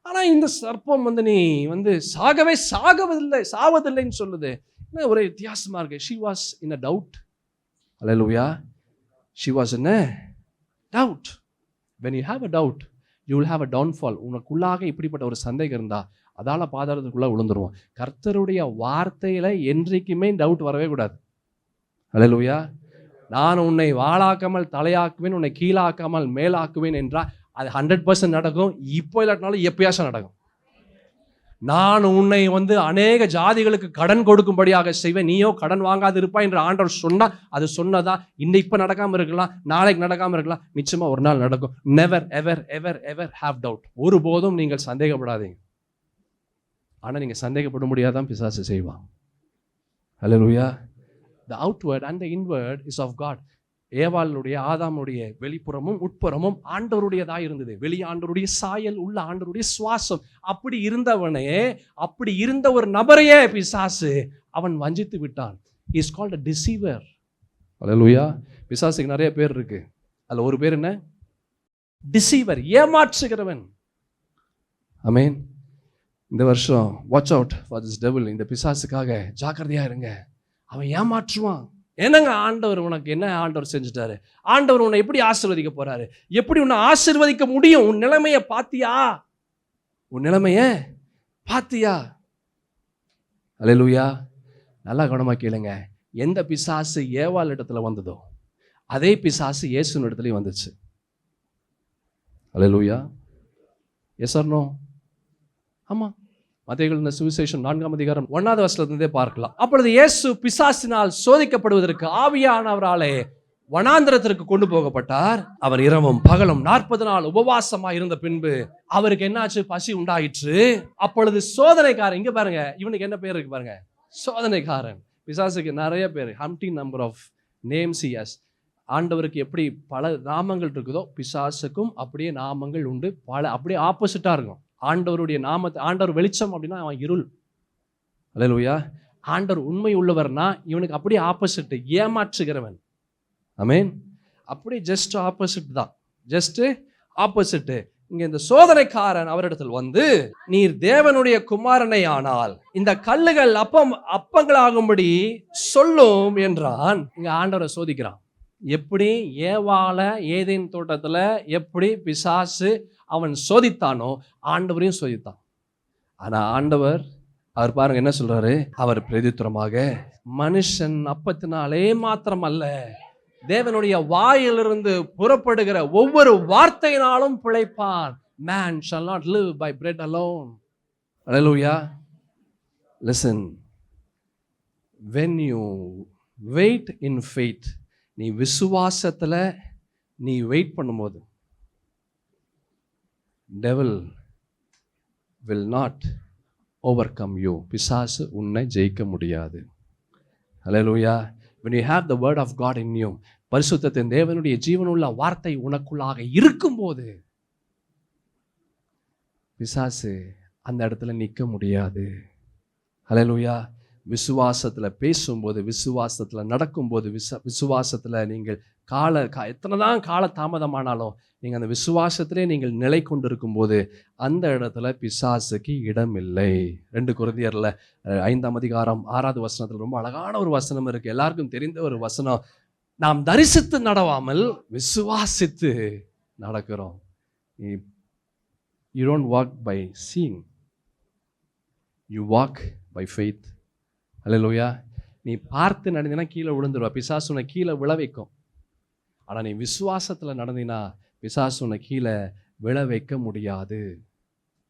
ஆனால் இந்த சர்ப்பம் நீ சாகவே சாவதில்லைன்னு சொல்லுது. ஒரே வித்தியாசமாக இருக்கு. She was in a doubt. Hallelujah. She was in a doubt. when you have a doubt you will have a downfall. உனக்குள்ளாக இப்படிப்பட்ட ஒரு சந்தேகம் இருந்தா அதால பாதாளத்துக்குள்ள விழுந்துருவோம். கர்த்தருடைய வார்த்தையில என்றைக்குமே டவுட் வரவே கூடாது. அல்லேலூயா. நான் உன்னை வாளாக்காமல் தலையாக்குவேன், உன்னை கீழாக்காமல் மேலாக்குவேன் என்றா அது 100% நடக்கும். இப்போ இல்லாட்டினாலும் எப்பயாச்சும் நடக்கும். நான் உன்னை அநேக ஜாதிகளுக்கு கடன் கொடுக்கும்படியாக செய்வேன், நீயோ கடன் வாங்காது இருப்பாய் என்று ஆண்டவர் சொன்னா அது சொன்னதா. இப்ப நடக்காம இருக்கலாம், நாளைக்கு நடக்காம இருக்கலாம், நிச்சயமா ஒரு நாள் நடக்கும். Never ever ever ever have doubt. ஒருபோதும் நீங்கள் சந்தேகப்படாதீங்க. ஆனா நீங்க சந்தேகப்பட முடியாதான் பிசாசு செய்வான். ஹல்லேலூயா. The outward and the inward is of God. ஏவாளுடைய ஆதாமுடைய வெளிப்புறமும் உட்புறமும் ஆண்டவருடையதாக இருந்தது. வெளியே ஆண்டவருடைய சாயல், உள்ள ஆண்டவருடைய சுவாசம். அப்படி இருந்த ஒரு நபரையே பிசாசு அவன் வஞ்சித்து விட்டான். He is called a deceiver. அல்லேலூயா. பிசாசுக்கு நிறைய பேர் இருக்கு. அதுல ஒரு பேர் என்ன? டிசீவர், ஏமாற்றுகிறவன். ஆமென். இந்த வருஷம் watch out for this devil. இந்த பிசாசுக்காக ஜாக்கிரதையா இருங்க. அவன் ஏமாற்றுவான். என்னங்க ஆண்டவர் உனக்கு என்ன ஆண்டவர் செஞ்சுட்டாரு? ஆண்டவர் உன்னை எப்படி ஆசீர்வதிக்க போறாரு? எப்படி உன்னை ஆசீர்வதிக்க முடியும்? உன் நிலைமையை பாத்தியா? அல்லேலூயா. நல்லா கவனமா கேளுங்க. எந்த பிசாசு ஏவாள் இடத்துல வந்ததோ அதே பிசாசு இயேசுவின் இடத்துலயும் வந்துச்சு. அல்லேலூயா. Yes or no? ஆமா. மத்தேயு சுவிசேஷம் 4ஆம் அதிகாரம் 1வது வசனத்திலிருந்தே பார்க்கலாம். அப்பொழுது இயேசு பிசாசினால் சோதிக்கப்படுவதற்கு ஆவியானவராலே வனாந்திரத்திற்கு கொண்டு போகப்பட்டார். அவர் இரவும் பகலும் 40 நாள் உபவாசமா இருந்த பின்பு அவருக்கு என்னாச்சு? பசி உண்டாயிற்று. அப்பொழுது சோதனைக்காரன், இங்க பாருங்க, இவனுக்கு என்ன பேர் இருக்கு பாருங்க, சோதனைக்காரன். பிசாசுக்கு நிறைய பேர், ஹம்டி number of names he has. ஆண்டவருக்கு எப்படி பல நாமங்கள் இருக்குதோ பிசாசுக்கும் அப்படியே நாமங்கள் உண்டு. அப்படியே ஆப்போசிட்டா இருக்கும். ஆண்டவருடைய நாமத்தை, ஆண்டவர் வெளிச்சம் அப்படின்னா அவன் இருள். அல்லேலூயா. ஆண்டவர் உண்மை உள்ளவர்னா இவனுக்கு அப்படியே ஆப்போசிட், ஏமாற்றுகிறவன். ஆமென். அப்படியே ஜஸ்ட் ஆப்போசிட் தான், ஜஸ்ட் ஆப்போசிட். இங்க இந்த சோதனைக்காரன் அவரிடத்தில் நீர் தேவனுடைய குமாரனை ஆனால் இந்த கல்லுகள் அப்பங்களாகும்படி சொல்லும் என்றான். இங்க ஆண்டவரை சோதிக்கிறான். எப்படி ஏவாள ஏதேன் தோட்டத்துல எப்படி பிசாசு அவன் சோதித்தானோ ஆண்டவரையும் சோதித்தான். ஆனா ஆண்டவர் அவர் பாருங்க என்ன சொல்றாரு? அவர் பிரதித்துரமாக, மனுஷன் அப்பத்தினாலே மாத்திரம் அல்ல, தேவனுடைய வாயிலிருந்து புறப்படுகிற ஒவ்வொரு வார்த்தையினாலும் பிழைப்பான். Man shall not live by bread alone. Hallelujah. Listen. When you wait in faith, நீ விசுவாசத்துல நீ வெயிட் பண்ணும்போது devil will not overcome you. பிசாசு உன்னை ஜெயிக்க முடியாது. Hallelujah. When you have the word of God in you, பரிசுத்தத்தின் தேவனுடைய ஜீவனுள்ள வார்த்தை உனக்குள்ளாக இருக்கும்போது பிசாசு அந்த இடத்துல நிற்க முடியாது. Hallelujah. விசுவாசத்துல பேசும்போது, விசுவாசத்துல நடக்கும்போது, விசுவாசத்துல நீங்கள் எத்தனைதான் கால தாமதமானாலும் நீங்க அந்த விசுவாசத்திலே நீங்கள் நிலை கொண்டிருக்கும் போது அந்த இடத்துல பிசாசுக்கு இடம் இல்லை. 2 கொரிந்தியர்ல 5ஆம் அதிகாரம் 6வது வசனத்துல ரொம்ப அழகான ஒரு வசனம் இருக்கு, எல்லாருக்கும் தெரிந்த ஒரு வசனம். நாம் தரிசித்து நடவாமல் விசுவாசித்து நடக்கிறோம். You don't walk by seeing, you walk by faith. அல்லேலூயா. நீ பார்த்து நடந்தினா கீழே விழுந்துருவா, பிசாசு உன்னை கீழே விழ வைக்கும். ஆனா நீ விசுவாசத்துல நடந்தினா பிசாசு உன்னை கீழே விழ வைக்க முடியாது.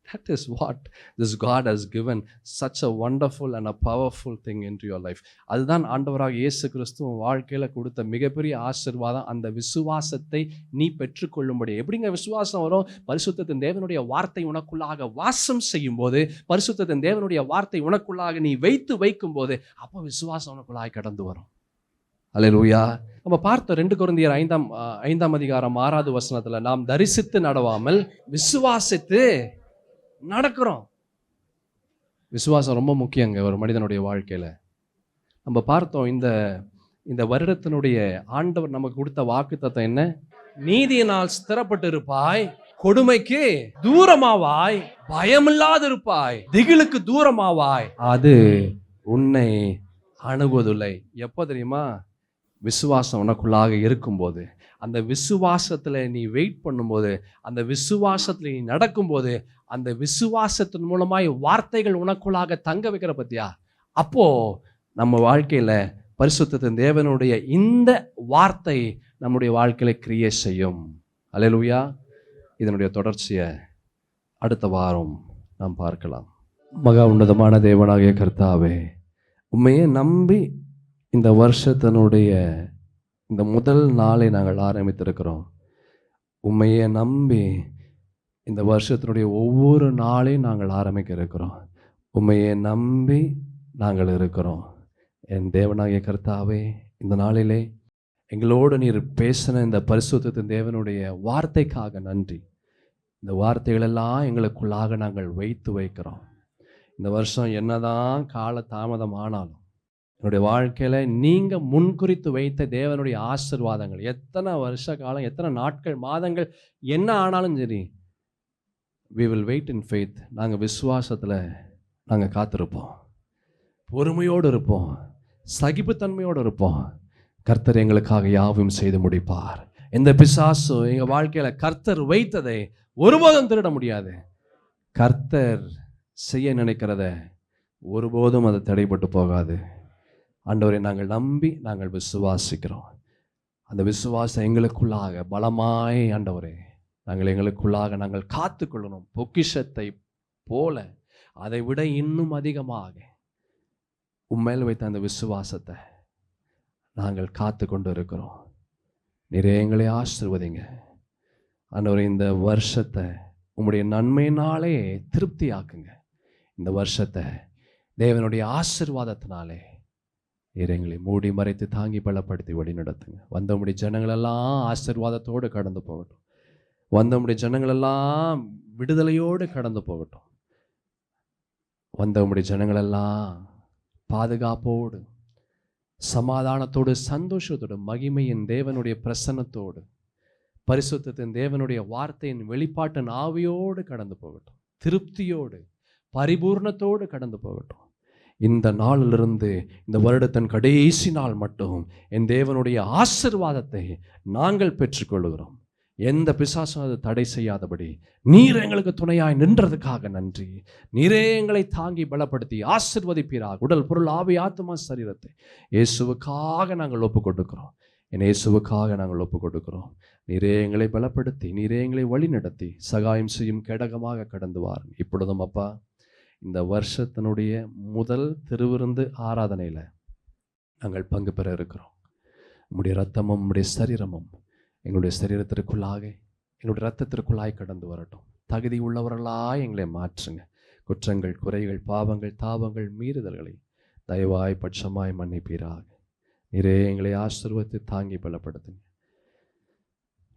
That is what this God has given such a wonderful and a powerful thing into your life. அதுதான் ஆண்டவராக இயேசு கிறிஸ்து உன் வாழ்க்கையில கொடுத்த மிகப்பெரிய ஆசீர்வாதம். அந்த விசுவாசத்தை நீ பெற்றுக்கொள்ளும்படி. எப்படிங்க விசுவாசம் வரும்? பரிசுத்தத்தின் தேவனுடைய வார்த்தை உனக்குள்ளாக வாசம் செய்யும் போது, பரிசுத்தத்தின் தேவனுடைய வார்த்தை உனக்குள்ளாக நீ வைக்கும் போது, அப்போ விசுவாசம் உனக்குள்ளாக கடந்து வரும். அல்லேலூயா. நம்ம பார்த்த 2 கொரிந்தியர் 5ஆம் அதிகாரம் 6வது வசனத்துல நாம் தரிசித்து நடவாமல் விசுவாசித்து நடக்கிறோம். விசுவாசம் ரொம்ப முக்கியங்க ஒரு மனிதனுடைய வாழ்க்கையில. நம்ம பார்த்தோம் இந்த வருடத்தினுடைய ஆண்டவர் நமக்கு கொடுத்த வாக்குத்தத்தம் என்ன? நீதியினால் ஸ்திரப்பட்டு இருப்பாய், கொடுமைக்கு தூரமாவாய், பயமில்லாதிருப்பாய், திகிலுக்கு தூரமாவாய், அது உன்னை அணுகுவதில்லை. எப்போ தெரியுமா? விசுவாசம் உனக்குள்ளாக இருக்கும்போது, அந்த விசுவாசத்தில் நீ வெயிட் பண்ணும்போது, அந்த விசுவாசத்தில் நீ நடக்கும்போது, அந்த விசுவாசத்தின் மூலமாய் வார்த்தைகள் உனக்குள்ளாக தங்க வைக்கிற பத்தியா, அப்போ நம்ம வாழ்க்கையில பரிசுத்தத்தின் தேவனுடைய இந்த வார்த்தை நம்முடைய வாழ்க்கையில கிரியேட் செய்யும். அல்லேலூயா. இதனுடைய தொடர்ச்சியை அடுத்த வாரம் நாம் பார்க்கலாம். மகா உன்னதமான தேவனாகிய கர்த்தாவே, உண்மையை நம்பி இந்த வருஷத்தினுடைய இந்த முதல் நாளை நாங்கள் ஆரம்பித்திருக்கிறோம். உண்மையை நம்பி இந்த வருஷத்தினுடைய ஒவ்வொரு நாளையும் நாங்கள் ஆரம்பிக்க இருக்கிறோம். உண்மையை நம்பி நாங்கள் இருக்கிறோம். என் தேவனாகிய கர்த்தாவே, இந்த நாளிலே எங்களோடு நீர் பேசின இந்த பரிசுத்தத்தின் தேவனுடைய வார்த்தைக்காக நன்றி. இந்த வார்த்தைகளெல்லாம் எங்களுக்குள்ளாக நாங்கள் வைக்கிறோம். இந்த வருஷம் என்னதான் கால தாமதம் ஆனாலும் என்னுடைய வாழ்க்கையில் நீங்கள் முன்குறித்து வைத்த தேவனுடைய ஆசீர்வாதங்கள் எத்தனை வருஷ காலம், எத்தனை நாட்கள், மாதங்கள் என்ன ஆனாலும் சரி, we will wait in faith. நாங்கள் விசுவாசத்தில் நாங்கள் காத்திருப்போம், பொறுமையோடு இருப்போம், சகிப்புத்தன்மையோடு இருப்போம். கர்த்தர் எங்களுக்காக யாவும் செய்து முடிப்பார். எந்த பிசாசும் எங்கள் வாழ்க்கையில் கர்த்தர் வைத்ததை ஒருபோதும் திருட முடியாது. கர்த்தர் செய்ய நினைக்கிறத ஒருபோதும் அது தடைப்பட்டு போகாது. ஆண்டவரை நாங்கள் நம்பி நாங்கள் விசுவாசிக்கிறோம். அந்த விசுவாசம் எங்களுக்குள்ளாக பலமாய் ஆண்டவரே எங்களுக்குள்ளாக நாங்கள் காத்துக்கொள்ளணும். பொக்கிஷத்தை போல அதை விட இன்னும் அதிகமாக உம்மேல் வைத்த அந்த விசுவாசத்தை நாங்கள் காத்து கொண்டு இருக்கிறோம். நிறைய எங்களை ஆசீர்வதிங்க ஆண்டவரே. இந்த வருஷத்தை உம்முடைய நன்மையினாலே திருப்தி ஆக்குங்க. இந்த வருஷத்தை தேவனுடைய ஆசீர்வாதத்தினாலே எங்களை மூடி மறைத்து தாங்கி பலப்படுத்தி வழி நடத்துங்க. வந்தமுடைய ஜனங்களெல்லாம் ஆசீர்வாதத்தோடு கடந்து போகட்டும். வந்தமுடைய ஜனங்களெல்லாம் விடுதலையோடு கடந்து போகட்டும். வந்தமுடைய ஜனங்களெல்லாம் பாதுகாப்போடு, சமாதானத்தோடு, சந்தோஷத்தோடு, மகிமையின் தேவனுடைய பிரசன்னத்தோடு, பரிசுத்தத்தின் தேவனுடைய வார்த்தையின் வெளிப்பாட்டின் ஆவியோடு கடந்து போகட்டும். திருப்தியோடு, பரிபூர்ணத்தோடு கடந்து போகட்டும். இந்த நாளிலிருந்து இந்த வருடத்தின் கடைசி நாள் மட்டும் என் தேவனுடைய ஆசீர்வாதத்தை நாங்கள் பெற்றுக்கொள்கிறோம். எந்த பிசாசும் அது தடை செய்யாதபடி நீர் எங்களுக்கு துணையாய் நின்றதுக்காக நன்றி. நீரே எங்களை தாங்கி பலப்படுத்தி ஆசீர்வதிப்பீராக. உடல், பொருள், ஆவி, ஆத்மா, சரீரத்தை இயேசுவுக்காக நாங்கள் ஒப்பு கொடுக்கிறோம். என் இயேசுவுக்காக நாங்கள் ஒப்பு கொடுக்கிறோம். நீரே எங்களை பலப்படுத்தி, நீரே எங்களை வழி நடத்தி சகாயம் செய்யும் கேடகமாக கடந்து வாருங்க. இப்பொழுதும் அப்பா, இந்த வருஷத்தினுடைய முதல் திருவிருந்து ஆராதனையில் நாங்கள் பங்கு பெற இருக்கிறோம். உம்முடைய இரத்தமும் உம்முடைய சரீரமும் எங்களுடைய சரீரத்திற்குள்ளாக, எங்களுடைய இரத்தத்திற்குள்ளாய் கடந்து வரட்டும். தகுதி உள்ளவர்களாய் எங்களை மாற்றுங்க. குற்றங்கள், குறைகள், பாவங்கள், தாபங்கள், மீறுதல்களை தயவாய் பட்சமாய் மன்னிப்பீராக. நீரே எங்களை ஆசீர்வதித்து தாங்கி பலப்படுத்துங்க.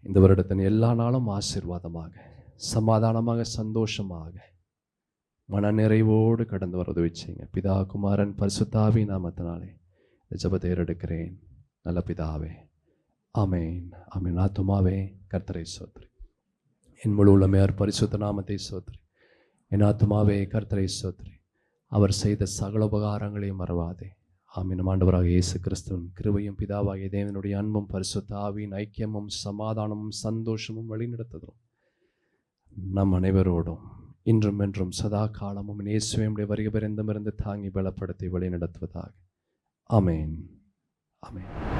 இந்த வருடத்தின் எல்லா நாளும் ஆசீர்வாதமாக, சமாதானமாக, சந்தோஷமாக, மன நிறைவோடு கடந்து வர உதவி செய்யுங்க. பிதா, குமாரன், பரிசுத்தாவி நாமத்தினாலே இந்த ஜெபத்தை ஏறெடுக்கிறேன் நல்ல பிதாவே. ஆமென், ஆமென். ஆத்துமாவே கர்த்தரை ஸ்தோத்திரி. என் முழு உள்ளமையார் பரிசுத்த நாமத்தை ஸ்தோத்திரி. என் ஆத்துமாவே கர்த்தரை ஸ்தோத்திரி. அவர் செய்த சகல உபகாரங்களையும் மறவாதே. ஆமென். ஆண்டவராக இயேசு கிறிஸ்துவின் கிருபையும் பிதாவாகிய தேவனுடைய அன்பும் பரிசுத்த ஆவியின் ஐக்கியமும் சமாதானமும் சந்தோஷமும் வழிநடத்துதலும் நம் அனைவரோடும் இன்றும் என்றும் சதா காலமும் இயேசுவினுடைய வருகை பரிந்தும் இருந்து தாங்கி பலப்படுத்தி வழி நடத்துவதாக. ஆமென், ஆமென்.